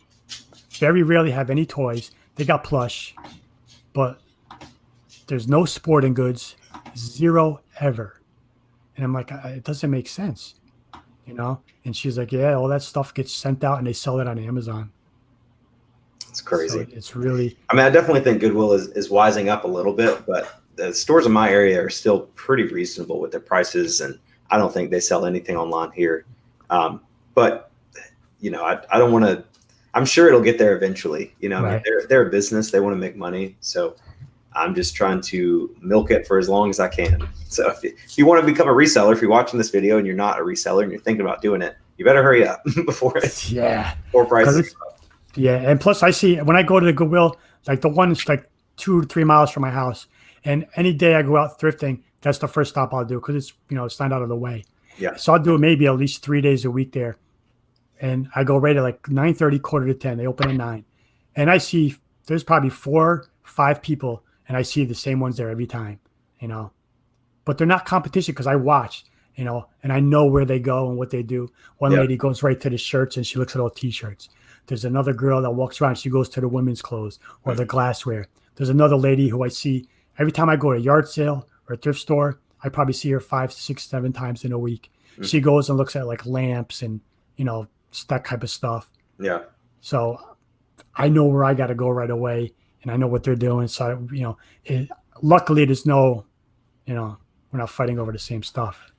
very rarely have any toys. They got plush, but there's no sporting goods, 0 ever. And I'm like, it doesn't make sense, And she's like, yeah, all that stuff gets sent out and they sell it on Amazon. It's crazy. So it's really. I mean, I definitely think Goodwill is wising up a little bit, but the stores in my area are still pretty reasonable with their prices, and I don't think they sell anything online here. But I don't want to. I'm sure it'll get there eventually. Right. They're a business; they want to make money. So I'm just trying to milk it for as long as I can. So if you want to become a reseller, if you're watching this video and you're not a reseller and you're thinking about doing it, you better hurry up before prices. Yeah, and plus I see when I go to the Goodwill, like the one that's like 2 to 3 miles from my house, and any day I go out thrifting, that's the first stop I'll do because it's it's not out of the way. Yeah. So I'll do it maybe at least 3 days a week there, and I go right at like 9:30, quarter to 10. They open at 9, and I see there's probably 4-5 people, and I see the same ones there every time, But they're not competition because I watch, and I know where they go and what they do. One lady goes right to the shirts and she looks at all T-shirts. There's another girl that walks around. She goes to the women's clothes or the glassware. There's another lady who I see every time I go to a yard sale or a thrift store. I probably see her 5, 6, 7 times in a week. She goes and looks at like lamps and, that type of stuff. Yeah. So I know where I got to go right away, and I know what they're doing. So, luckily there's no, we're not fighting over the same stuff.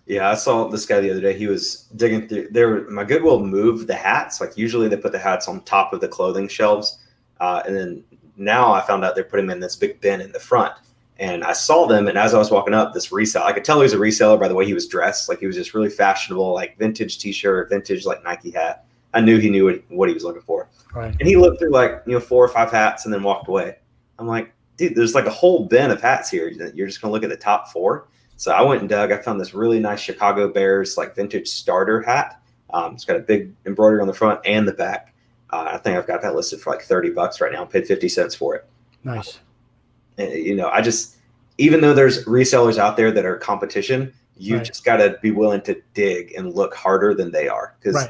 Yeah, I saw this guy the other day. He was digging through there. My Goodwill moved the hats. Like usually they put the hats on top of the clothing shelves. And then now I found out they're putting them in this big bin in the front. And I saw them. And as I was walking up, this reseller, I could tell he was a reseller by the way he was dressed. Like he was just really fashionable, like vintage t-shirt, vintage like Nike hat. I knew he knew what he was looking for. Right. And he looked through like, 4 or 5 hats and then walked away. I'm like, dude, there's like a whole bin of hats here. You're just going to look at the top 4. So I went and dug. I found this really nice Chicago Bears like vintage starter hat. It's got a big embroidery on the front and the back. I think I've got that listed for like $30 right now. I paid 50 cents for it. Nice. And, I just, even though there's resellers out there that are competition, you just got to be willing to dig and look harder than they are, because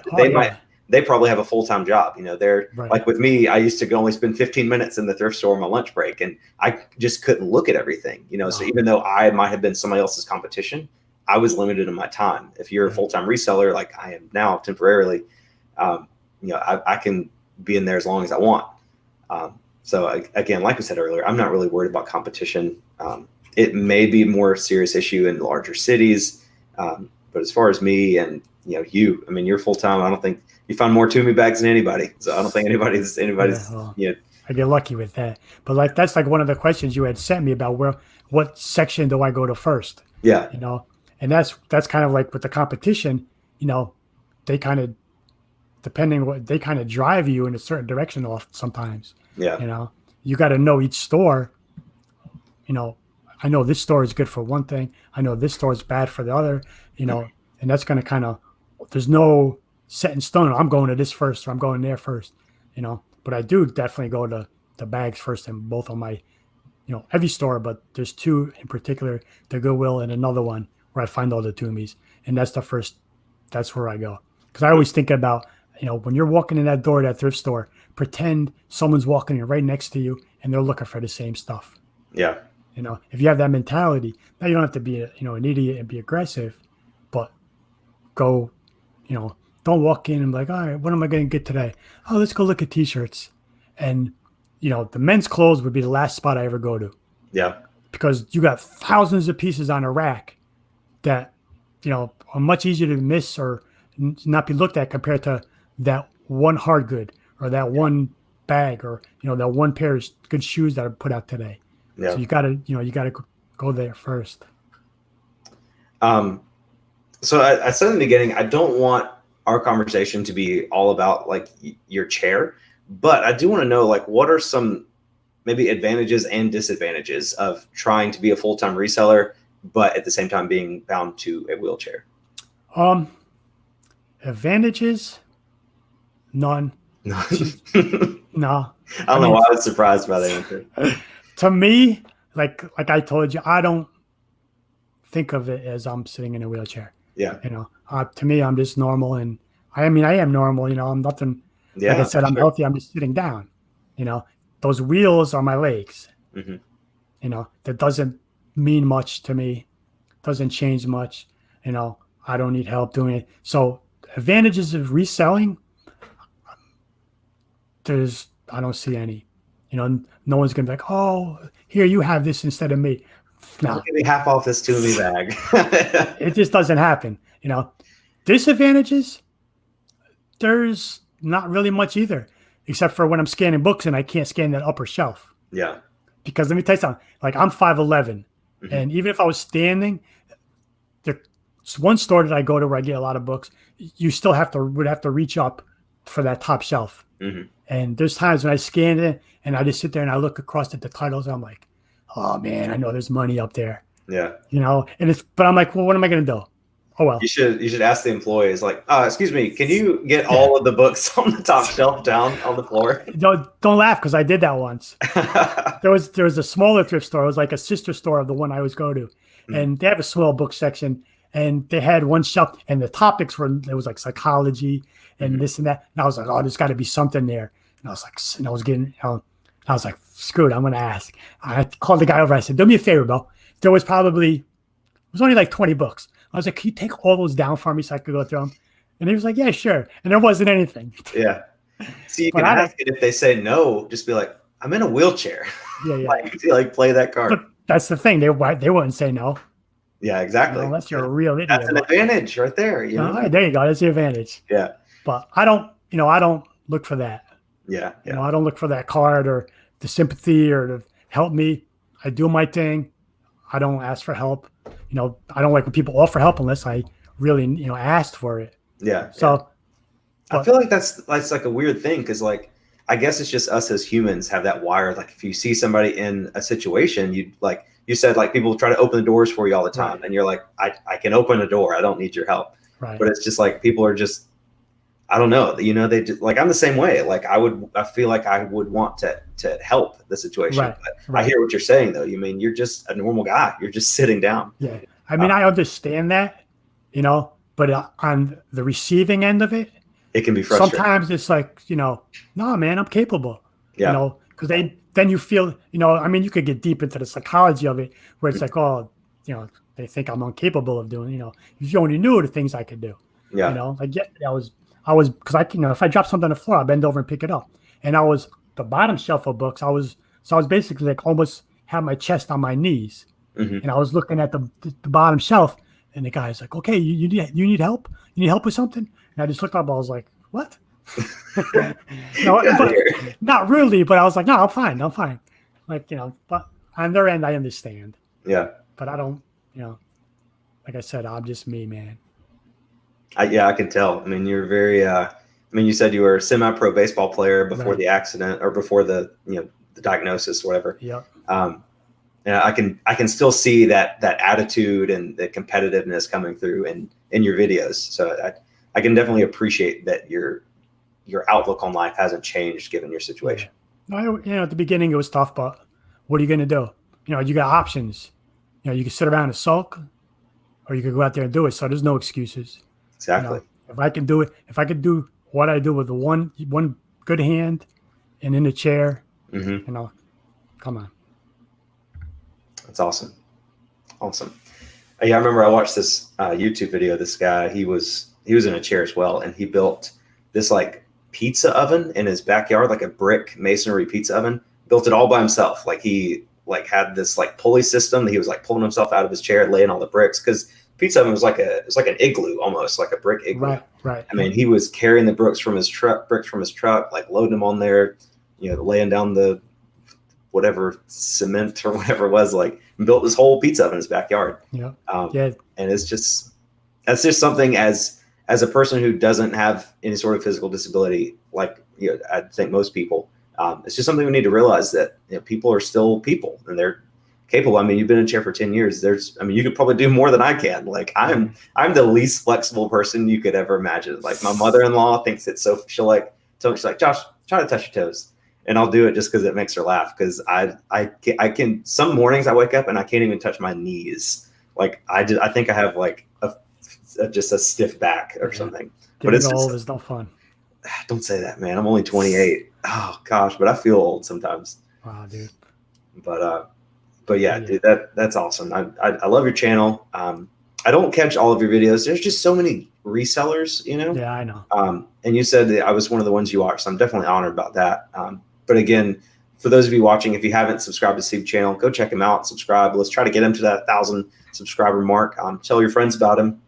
they probably have a full-time job. They're like with me, I used to only spend 15 minutes in the thrift store on my lunch break, and I just couldn't look at everything, So even though I might have been somebody else's competition, I was limited in my time. If you're a full-time reseller, like I am now temporarily, I can be in there as long as I want. So again, like I said earlier, I'm not really worried about competition. It may be a more serious issue in larger cities. But as far as me and, you're full-time. I don't think you find more Tumi bags than anybody. So I don't think anybody's. I get lucky with that. But that's like one of the questions you had sent me about what section do I go to first? Yeah. And that's kind of like with the competition, they kind of, depending what they kind of drive you in a certain direction sometimes. Yeah. You got to know each store. I know this store is good for one thing. I know this store is bad for the other, and that's going to kind of, there's no set in stone. I'm going to this first or I'm going there first, but I do definitely go to the bags first in both of my, every store, but there's 2 in particular, the Goodwill and another one where I find all the Tumis. And that's where I go. Cause I always think about, when you're walking in that door, that thrift store, pretend someone's walking in right next to you and they're looking for the same stuff. Yeah. If you have that mentality, now you don't have to be, an idiot and be aggressive, but go, don't walk in and be like, all right, what am I going to get today? Oh, let's go look at t-shirts. And, the men's clothes would be the last spot I ever go to. Yeah. Because you got thousands of pieces on a rack that, are much easier to miss or not be looked at compared to that one hard good or that one bag or, that one pair of good shoes that are put out today. Yeah. So you gotta go there first. So I said in the beginning, I don't want our conversation to be all about like your chair, but I do want to know like what are some maybe advantages and disadvantages of trying to be a full-time reseller, but at the same time being bound to a wheelchair. Advantages, none. No. I don't know why I was surprised by the answer. To me, like I told you, I don't think of it as I'm sitting in a wheelchair. Yeah. To me, I'm just normal, and I am normal. I'm nothing. Yeah, like I said, I'm healthy. I'm just sitting down. Those wheels are my legs. Mm-hmm. That doesn't mean much to me. Doesn't change much. I don't need help doing it. So advantages of reselling, I don't see any. No one's gonna be like, oh, here, you have this instead of me. No. Give me half off this Tumi bag. It just doesn't happen. Disadvantages, there's not really much either, except for when I'm scanning books and I can't scan that upper shelf. Yeah. Because let me tell you something, like I'm 5'11", and even if I was standing, there's one store that I go to where I get a lot of books, you still would have to reach up for that top shelf. Mm-hmm. And there's times when I scan it and I just sit there and I look across at the titles and I'm like, oh man, I know there's money up there. Yeah. But I'm like, well, what am I going to do? Oh, well. You should ask the employees like, excuse me, can you get all of the books on the top shelf down on the floor? Don't laugh, because I did that once. There was a smaller thrift store. It was like a sister store of the one I always go to. Mm-hmm. And they have a small book section, and they had one shelf, and the topics it was like psychology and this and that. And I was like, oh, there's got to be something there. And I was like, screw it, I'm going to ask. I called the guy over. I said, do me a favor, bro. There was only like 20 books. I was like, can you take all those down for me so I could go through them? And he was like, yeah, sure. And there wasn't anything. Yeah. So you But can I ask don't. it. If they say no, just be like, I'm in a wheelchair. Yeah, yeah. like play that card. But that's the thing. They wouldn't say no, Yeah, exactly. unless you're Yeah. a real That's idiot. an But advantage right there, you all know? right, there you go. That's the advantage. Yeah. But I don't look for that. Yeah. Yeah. I don't look for that card or the sympathy or to help me. I do my thing. I don't ask for help. I don't like when people offer help unless I really, asked for it. Yeah. Yeah. So, I but feel like that's like a weird thing because like I guess it's just us as humans have that wire. Like if you see somebody in a situation, you said like people try to open the doors for you all the time, right, and you're like, I can open a door. I don't need your help. right, But it's just like people are just I don't know. They just like I'm the same way. Like I feel like I would want to help the situation. right, But I right. hear what you're saying though. You mean you're just a normal guy. You're just sitting down. Yeah. I mean, I understand that, but on the receiving end of it, It can be frustrating. sometimes it's like, no, man, I'm capable, Yeah. because then you feel, I mean, you could get deep into the psychology of it where it's like, oh, they think I'm incapable of doing, if you only knew the things I could do, Yeah. like yesterday I was, because if I drop something on the floor, I bend over and pick it up. And I was the bottom shelf of books. I was basically like almost had my chest on my knees. Mm-hmm. And I was looking at the bottom shelf, and the guy's like, "Okay, you need help? You need help with something?" And I just looked up. I was like, "What?" No, but not really. But I was like, "No, I'm fine. I'm fine." Like but on their end, I understand. Yeah. But I don't. Like I said, I'm just me, man. I can tell. I mean, you're very. I mean, you said you were a semi-pro baseball player before Right. the accident or before the the diagnosis, whatever. Yep. And I can still see that attitude and the competitiveness coming through in your videos. So I can definitely appreciate that your outlook on life hasn't changed given your situation. Yeah. At the beginning it was tough, but what are you going to do? You got options. You can sit around and sulk, or you could go out there and do it. So there's no excuses. Exactly. If I can do it, if I could do what I do with the one good hand and in the chair, Mm-hmm. come on. That's awesome. Awesome. Yeah, I remember I watched this YouTube video. This guy, he was in a chair as well, and he built this like pizza oven in his backyard, like a brick masonry pizza oven. Built it all by himself. Like he had this like pulley system that he was like pulling himself out of his chair, laying all the bricks because pizza oven was like an igloo almost, like a brick igloo. Right. I mean, he was carrying the bricks from his truck, like loading them on there, laying down the whatever cement or whatever it was, like built this whole pizza oven in his backyard. Yeah. And that's just something as a person who doesn't have any sort of physical disability, like I think most people, it's just something we need to realize that people are still people and they're capable. I mean, you've been in a chair for 10 years. You could probably do more than I can. Like I'm the least flexible person you could ever imagine. Like my mother-in-law thinks it's so, she'll like tell me, she's like, Josh, try to touch your toes. And I'll do it just because it makes her laugh. Because I can some mornings I wake up and I can't even touch my knees. Like I think I have like just a stiff back or something. But it's old is no fun. Don't say that, man. I'm only 28. Oh gosh, but I feel old sometimes. Wow, dude. But yeah, dude, that's awesome. I love your channel. I don't catch all of your videos. There's just so many resellers, Yeah, I know. And you said that I was one of the ones you watched. So I'm definitely honored about that. But again, for those of you watching, if you haven't subscribed to Steve's channel, go check him out, subscribe. Let's try to get him to that 1,000 subscriber mark. Tell your friends about him.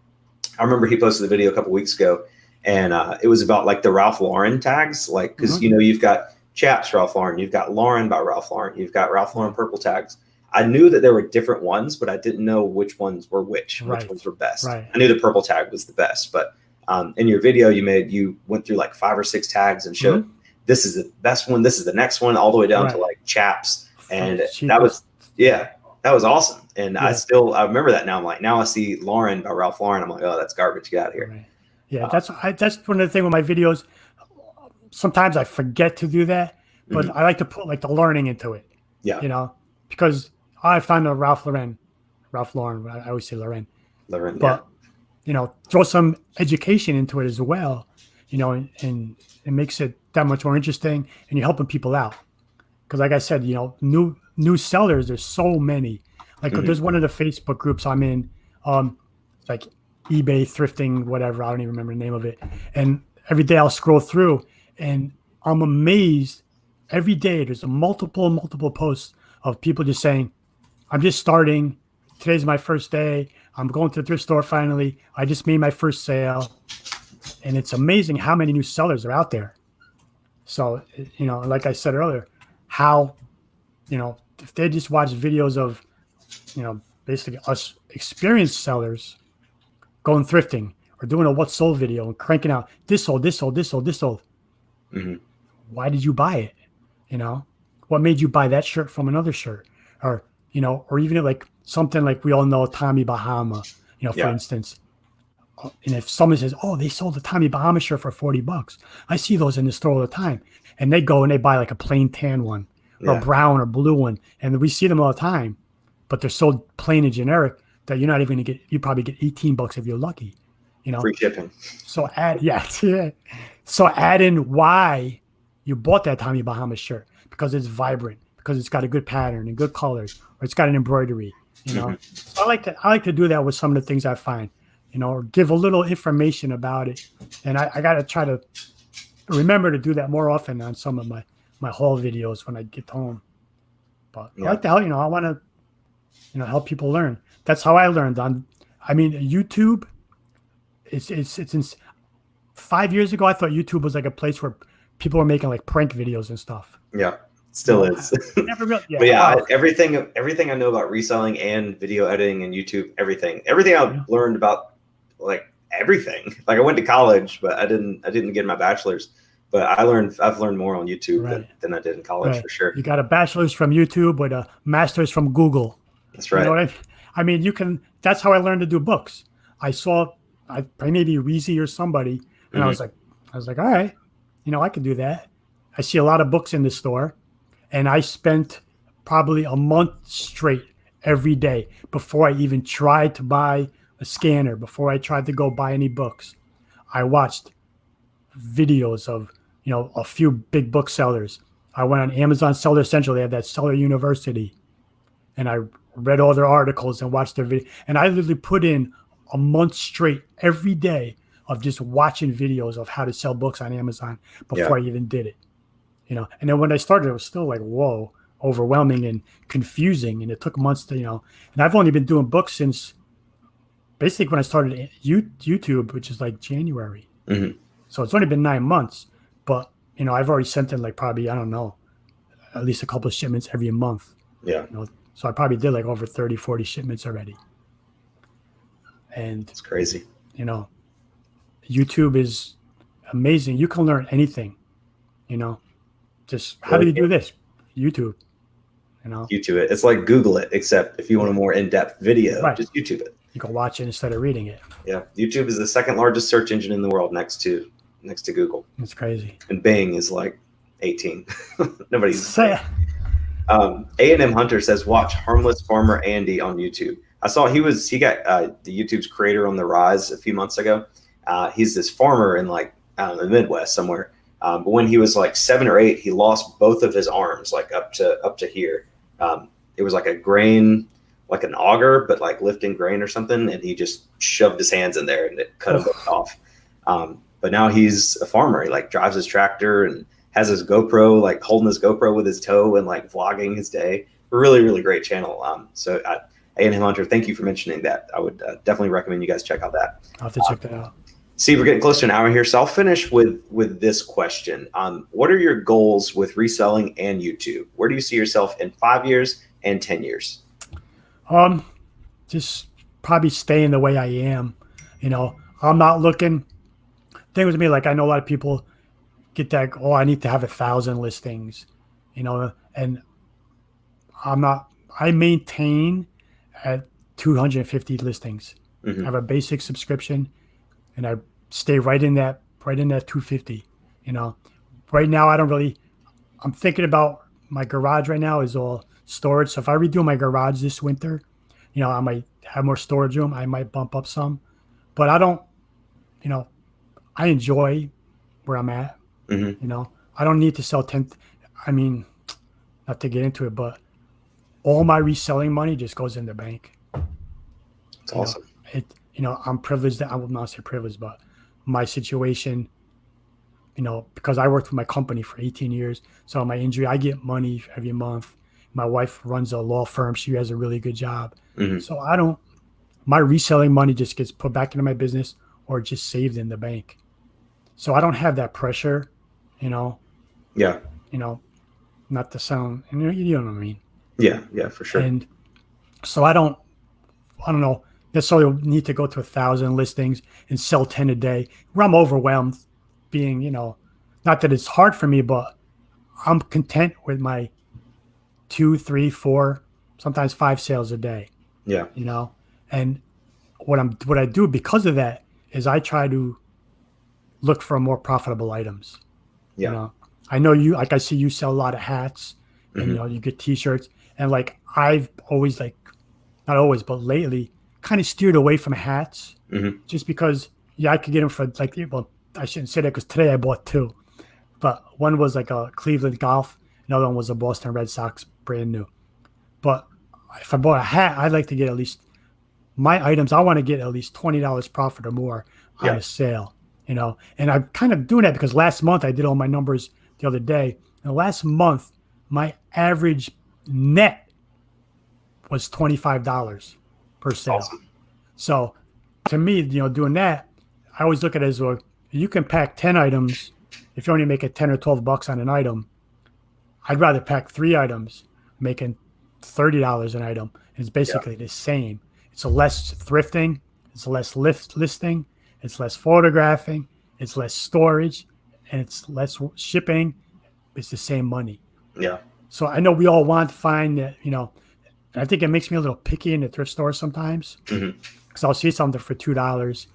I remember he posted a video a couple weeks ago, and it was about like the Ralph Lauren tags, like because you've got Chaps Ralph Lauren, you've got Lauren by Ralph Lauren, you've got Ralph Lauren purple tags. I knew that there were different ones, but I didn't know which ones were which ones were best. Right. I knew the purple tag was the best, but in your video you went through like 5 or 6 tags and showed this is the best one, this is the next one, all the way down to like Chaps, and that was awesome. And I remember that now. I'm like, now I see Lauren by Ralph Lauren. I'm like, oh, that's garbage. Get out of here. Right. Yeah, that's one of the things with my videos. Sometimes I forget to do that, but I like to put like the learning into it. Yeah. Because I find a Ralph Lauren. I always say Lauren. But throw some education into it as well. And it makes it that much more interesting, and you're helping people out. Because like I said, new sellers, there's so many. Like there's one of the Facebook groups I'm in, like eBay thrifting, whatever. I don't even remember the name of it. And every day I'll scroll through, And I'm amazed every day. There's a multiple posts of people just saying, I'm just starting. Today's my first day. I'm going to the thrift store finally. I just made my first sale. And it's amazing how many new sellers are out there. So, like I said earlier, how, if they just watch videos of, basically us experienced sellers going thrifting or doing a what sold video and cranking out this sold, this sold, this sold, this sold. Mm-hmm. Why did you buy it? What made you buy that shirt from another shirt? Or, or even like something like we all know Tommy Bahama, for instance. And if someone says, oh, they sold a Tommy Bahama shirt for $40, I see those in the store all the time. And they go and they buy like a plain tan one or a brown or blue one. And we see them all the time, but they're so plain and generic that you're not even going to you probably get $18 if you're lucky, Free shipping. So So add in why you bought that Tommy Bahama shirt, because it's vibrant, because it's got a good pattern and good colors, or it's got an embroidery, Mm-hmm. So I like to do that with some of the things I find. Or give a little information about it. And I got to try to remember to do that more often on some of my haul videos when I get home. But I like to help, I want to, help people learn. That's how I learned YouTube. It's 5 years ago, I thought YouTube was like a place where people were making like prank videos and stuff. Yeah. Still is. Never really, but everything I know about reselling and video editing and YouTube, everything I've learned about, like everything. Like I went to college, but I didn't get my bachelor's. But I've learned more on YouTube than I did in college for sure. You got a bachelor's from YouTube with a master's from Google. That's right. You know what I mean? You can. That's how I learned to do books. I saw, maybe Reezy or somebody, and I was like, all right, I can do that. I see a lot of books in the store, and I spent probably a month straight every day before I even tried to buy a scanner, before I tried to go buy any books. I watched videos of, a few big booksellers. I went on Amazon Seller Central. They have that Seller University. And I read all their articles and watched their video. And I literally put in a month straight every day of just watching videos of how to sell books on Amazon before I even did it. And then when I started, it was still like, whoa, overwhelming and confusing. And it took months to, and I've only been doing books since basically when I started YouTube, which is like January. Mm-hmm. So it's only been 9 months, but I've already sent in like probably, I don't know, at least a couple of shipments every month. Yeah. So I probably did like over 30, 40 shipments already. And it's crazy. YouTube is amazing. You can learn anything, just how do you do this? YouTube, YouTube it. It's like Google it, except if you want a more in-depth video, just YouTube it. You can watch it instead of reading it. Yeah. YouTube is the second largest search engine in the world next to Google. It's crazy. And Bing is like 18. Nobody's saying. A&M Hunter says, watch Harmless Farmer Andy on YouTube. I saw he got the YouTube's creator on the rise a few months ago. He's this farmer in like, I don't know, the Midwest somewhere. But when he was like 7 or 8, he lost both of his arms, like up to here. It was like a grain, like an auger, but like lifting grain or something. And he just shoved his hands in there and it cut him both off. But now he's a farmer. He like drives his tractor and has his GoPro, like holding his GoPro with his toe and like vlogging his day. Really, really great channel. So A&M Hunter, thank you for mentioning that. I would definitely recommend you guys check out that. I'll have to check that out. Steve, we're getting close to an hour here, so I'll finish with this question. What are your goals with reselling and YouTube? Where do you see yourself in 5 years and 10 years? Just probably staying the way I am. I'm not looking. Thing with me, like I know a lot of people get that, I need to have 1,000 listings, and I'm not. I maintain at 250 listings. I have a basic subscription, and I stay right in that 250. Right now I'm thinking about my garage right now is all storage. So if I redo my garage this winter, I might have more storage room. I might bump up some, but I don't, I enjoy where I'm at. I don't need to sell 10. I mean, not to get into it, but all my reselling money just goes in the bank. It's awesome. I'm privileged. I will not say privileged, but my situation because I worked with my company for 18 years. So my injury, I get money every month. My wife runs a law firm. She has a really good job. Mm-hmm. So my reselling money just gets put back into my business or just saved in the bank. So I don't have that pressure, Yeah. Not to sound, you know what I mean? Yeah, for sure. And so I don't know, necessarily need to go to 1,000 listings and sell 10 a day where I'm overwhelmed being, not that it's hard for me, but I'm content with my 2, 3, 4, sometimes 5 sales a day, Yeah. and what I do because of that is I try to look for more profitable items. Yeah. I know like I see you sell a lot of hats and, Mm-hmm. you get t-shirts, and like, I've always, like, not always, but lately kind of steered away from hats Mm-hmm. just because, yeah, I could get them for, like, well, I shouldn't say that because today I bought 2, but one was like a Cleveland Golf. Another one was a Boston Red Sox brand new. But if I bought a hat, I'd like to get at least my items. I want to get at least $20 profit or more on Yeah. a sale, and I'm kind of doing that because last month I did all my numbers the other day. And last month, my average net was $25 per sale. Awesome. So to me, doing that, I always look at it as, well, you can pack 10 items. If you only make it 10 or 12 bucks on an item, I'd rather pack 3 items, making $30 an item. And it's basically the same. It's less thrifting. It's less listing. It's less photographing. It's less storage, and it's less shipping. It's the same money. Yeah. So I know we all want to find that, and I think it makes me a little picky in the thrift store sometimes, because I'll see something for $2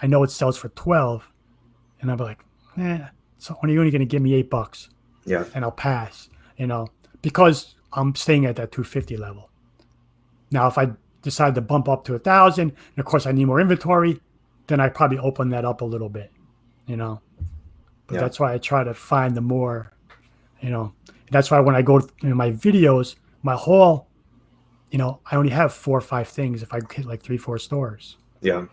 I know it sells for 12, and I'll be like, so only going to give me $8. Yeah. And I'll pass, because I'm staying at that 250 level. Now, if I decide to bump up to 1,000, and of course I need more inventory, then I probably open that up a little bit, But that's why I try to find the more, That's why when I go to my videos, my haul, I only have 4 or 5 things if I hit like 3, 4 stores. Yeah.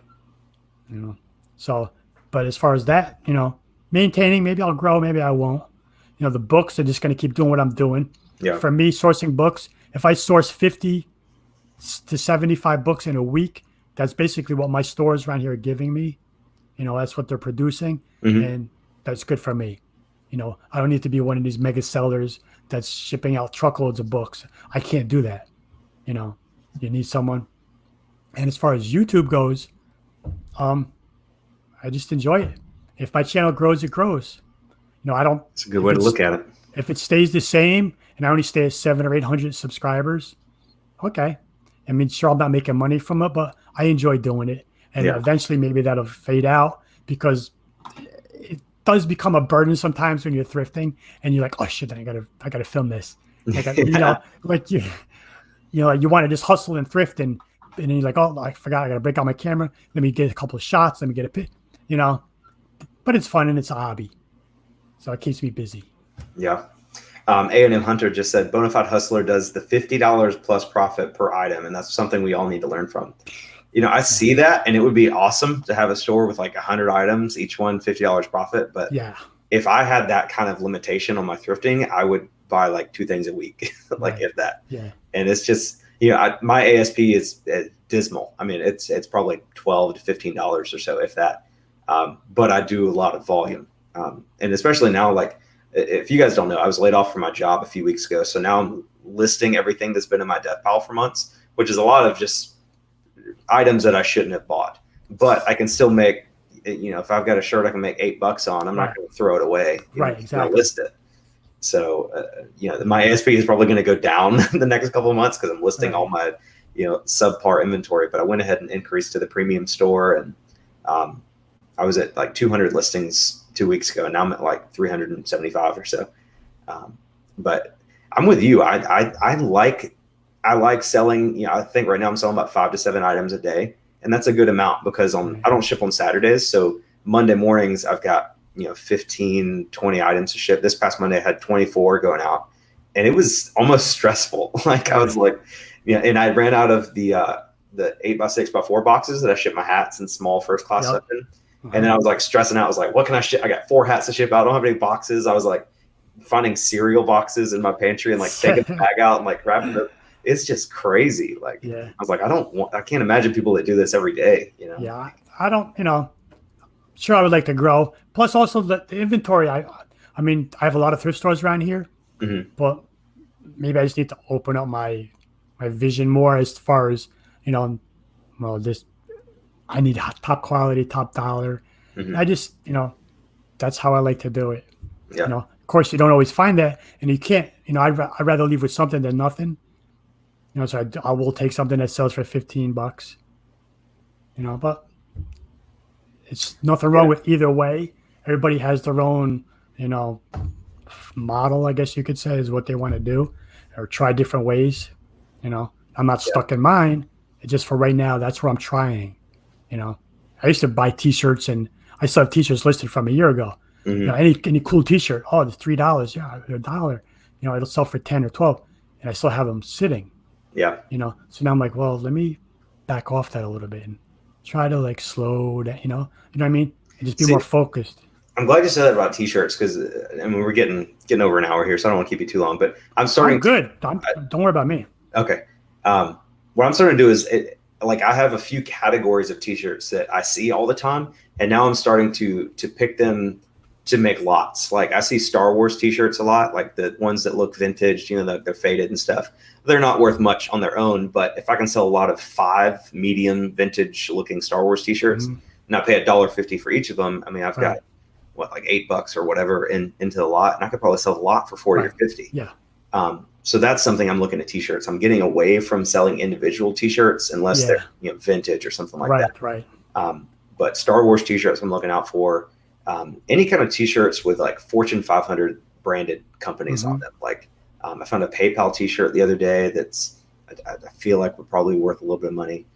So, but as far as that, maintaining, maybe I'll grow, maybe I won't. The books are just going to keep doing what I'm doing. Yeah. For me, sourcing books, if I source 50 to 75 books in a week, that's basically what my stores around here are giving me. That's what they're producing, and that's good for me. I don't need to be one of these mega sellers that's shipping out truckloads of books. I can't do that. You need someone. And as far as YouTube goes, I just enjoy it. If my channel grows, it grows. I don't. It's a good way to look at it. If it stays the same and I only stay at 700 or 800 subscribers, okay. I mean, sure, I'm not making money from it, but I enjoy doing it. And eventually maybe that'll fade out, because it does become a burden sometimes when you're thrifting and you're like, oh shit, I gotta film this. Like, you want to just hustle and thrift, and then you're like, oh, I forgot, I gotta break out my camera. Let me get a couple of shots. Let me get a pic, but it's fun and it's a hobby. So it keeps me busy. Yeah. A&M Hunter just said Bonafide Hustler does the $50 plus profit per item, and that's something we all need to learn from. I see that, and it would be awesome to have a store with like 100 items, each one $50 profit. But if I had that kind of limitation on my thrifting, I would buy like 2 things a week, like if that. Yeah. And it's just, my ASP is dismal. I mean, it's probably $12 to $15 or so, if that. But I do a lot of volume, and especially now, like, if you guys don't know, I was laid off from my job a few weeks ago. So now I'm listing everything that's been in my death pile for months, which is a lot of just items that I shouldn't have bought. But I can still make, if I've got a shirt I can make $8 on, I'm not going to throw it away. Exactly. I'll list it. So, my ASP is probably going to go down the next couple of months because I'm listing all my, subpar inventory. But I went ahead and increased to the premium store, and I was at like 200 listings 2 weeks ago, and now I'm at like 375 or so. But I'm with you. I like selling. I think right now I'm selling about 5 to 7 items a day, and that's a good amount because I don't ship on Saturdays. So Monday mornings I've got 15, 20 items to ship. This past Monday I had 24 going out, and it was almost stressful. Like I was like, and I ran out of the 8x6x4 boxes that I ship my hats and small first class stuff in. And then I was like stressing out. I was like, what can I ship? I got 4 hats to ship out. I don't have any boxes. I was like finding cereal boxes in my pantry and like taking the bag out and like wrapping it. It's just crazy. Like, I was like, I can't imagine people that do this every day, you know? Yeah. I don't, sure I would like to grow. Plus also the inventory. I mean, I have a lot of thrift stores around here, but maybe I just need to open up my vision more as far as, I need top quality, top dollar. I just, that's how I like to do it. Yeah. Of course, you don't always find that, and you can't. I'd rather leave with something than nothing. So I will take something that sells for $15. But it's nothing wrong with either way. Everybody has their own, model, I guess you could say, is what they want to do, or try different ways. I'm not stuck in mine. It's just for right now. That's where I'm trying. I used to buy T-shirts, and I still have T-shirts listed from a year ago. Any cool T-shirt, it's $3, $1. It'll sell for 10 or 12, and I still have them sitting. Yeah. So now I'm like, well, let me back off that a little bit and try to like slow down. You know what I mean? And just be more focused. I'm glad you said that about T-shirts because we're getting over an hour here, so I don't want to keep you too long. But I'm starting. I'm good. Don't worry about me. Okay. What I'm starting to do is I have a few categories of T-shirts that I see all the time, and now I'm starting to pick them to make lots. Like I see Star Wars T-shirts a lot, like the ones that look vintage, they're faded and stuff. They're not worth much on their own, but if I can sell a lot of 5 medium vintage looking Star Wars T-shirts, and I pay $1.50 for each of them, I mean, I've got like $8 or whatever into the lot, and I could probably sell the lot for 40 or 50. Yeah. So that's something I'm looking at T-shirts. I'm getting away from selling individual T-shirts unless they're vintage or something like that. Right. But Star Wars T-shirts I'm looking out for. Any kind of T-shirts with like Fortune 500 branded companies on them. Like I found a PayPal T-shirt the other day that's I feel like would probably worth a little bit of money.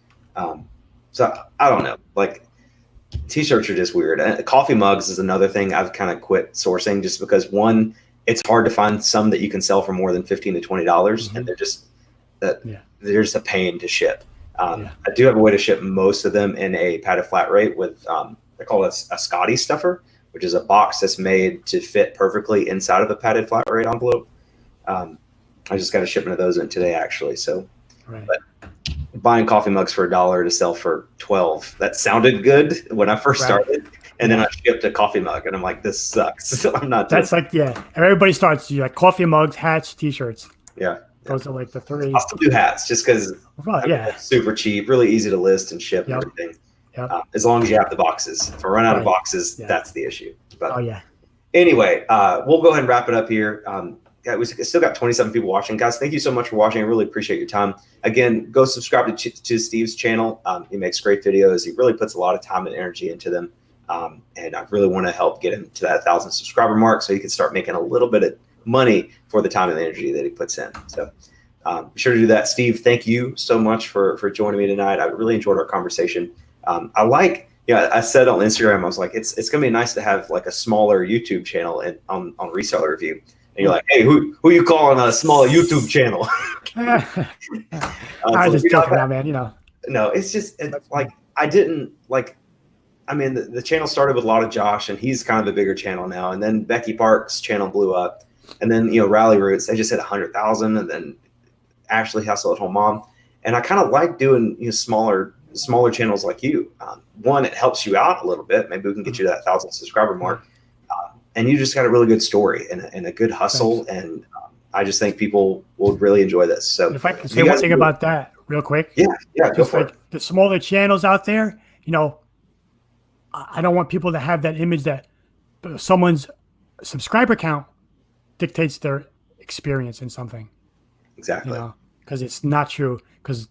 So I don't know. Like T-shirts are just weird. Coffee mugs is another thing I've kind of quit sourcing just because one, it's hard to find some that you can sell for more than $15 to $20, and they're just a pain to ship. I do have a way to ship most of them in a padded flat rate with they call it a Scotty stuffer, which is a box that's made to fit perfectly inside of a padded flat rate envelope. I just got a shipment of those in today, actually. So, but buying coffee mugs for $1 to sell for 12, that sounded good when I first started. And then I shipped a coffee mug, and I'm like, this sucks. So I'm not. That's like, everybody starts like coffee mugs, hats, T-shirts. Yeah. Those are like the 3. I'll still do hats just because super cheap, really easy to list and ship and everything. As long as you have the boxes. If I run out of boxes, that's the issue. But anyway, we'll go ahead and wrap it up here. We still got 27 people watching. Guys, thank you so much for watching. I really appreciate your time. Again, go subscribe to Steve's channel. He makes great videos. He really puts a lot of time and energy into them. And I really want to help get him to that 1,000 subscriber mark so he can start making a little bit of money for the time and energy that he puts in. So be sure to do that. Steve, thank you so much for joining me tonight. I really enjoyed our conversation. I said on Instagram, I was like, it's going to be nice to have like a smaller YouTube channel on Reseller Review. And you're like, hey, who you calling a small YouTube channel? I was just joking, man. No, it's just I didn't like. I mean, the channel started with a lot of Josh, and he's kind of the bigger channel now. And then Becky Park's channel blew up, and then Rally Roots, they just hit 100,000, and then Ashley Hustle at Home Mom. And I kind of like doing smaller channels like you. One, it helps you out a little bit. Maybe we can get you to that 1,000 subscriber mark. And you just got a really good story and a good hustle. Thanks. And I just think people will really enjoy this. So if I can say one thing about that real quick. Yeah, go for it. The smaller channels out there, I don't want people to have that image that someone's subscriber count dictates their experience in something. Exactly. Because it's not true. Because,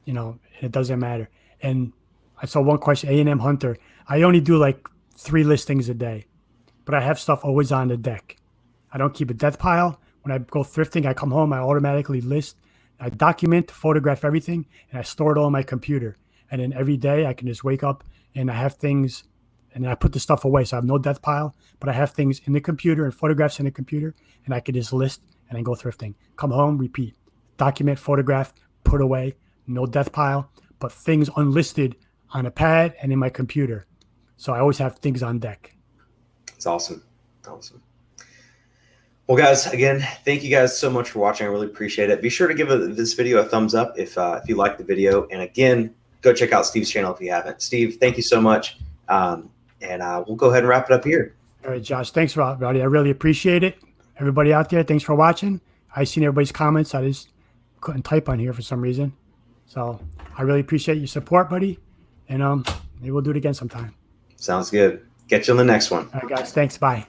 it doesn't matter. And I saw one question, A&M Hunter. I only do like 3 listings a day, but I have stuff always on the deck. I don't keep a death pile. When I go thrifting, I come home, I automatically list. I document, photograph everything, and I store it all on my computer. And then every day I can just wake up and I have things, and I put the stuff away. So I have no death pile, but I have things in the computer and photographs in the computer, and I can just list and then go thrifting. Come home, repeat. Document, photograph, put away, no death pile, but things unlisted on a pad and in my computer. So I always have things on deck. It's awesome. Awesome. Well, guys, again, thank you guys so much for watching. I really appreciate it. Be sure to give this video a thumbs up if you like the video. And again, go check out Steve's channel if you haven't. Steve, thank you so much. And we'll go ahead and wrap it up here. All right, Josh. Thanks, everybody. I really appreciate it. Everybody out there, thanks for watching. I seen everybody's comments. I just couldn't type on here for some reason. So I really appreciate your support, buddy. And maybe we'll do it again sometime. Sounds good. Catch you on the next one. All right, guys. Thanks. Bye.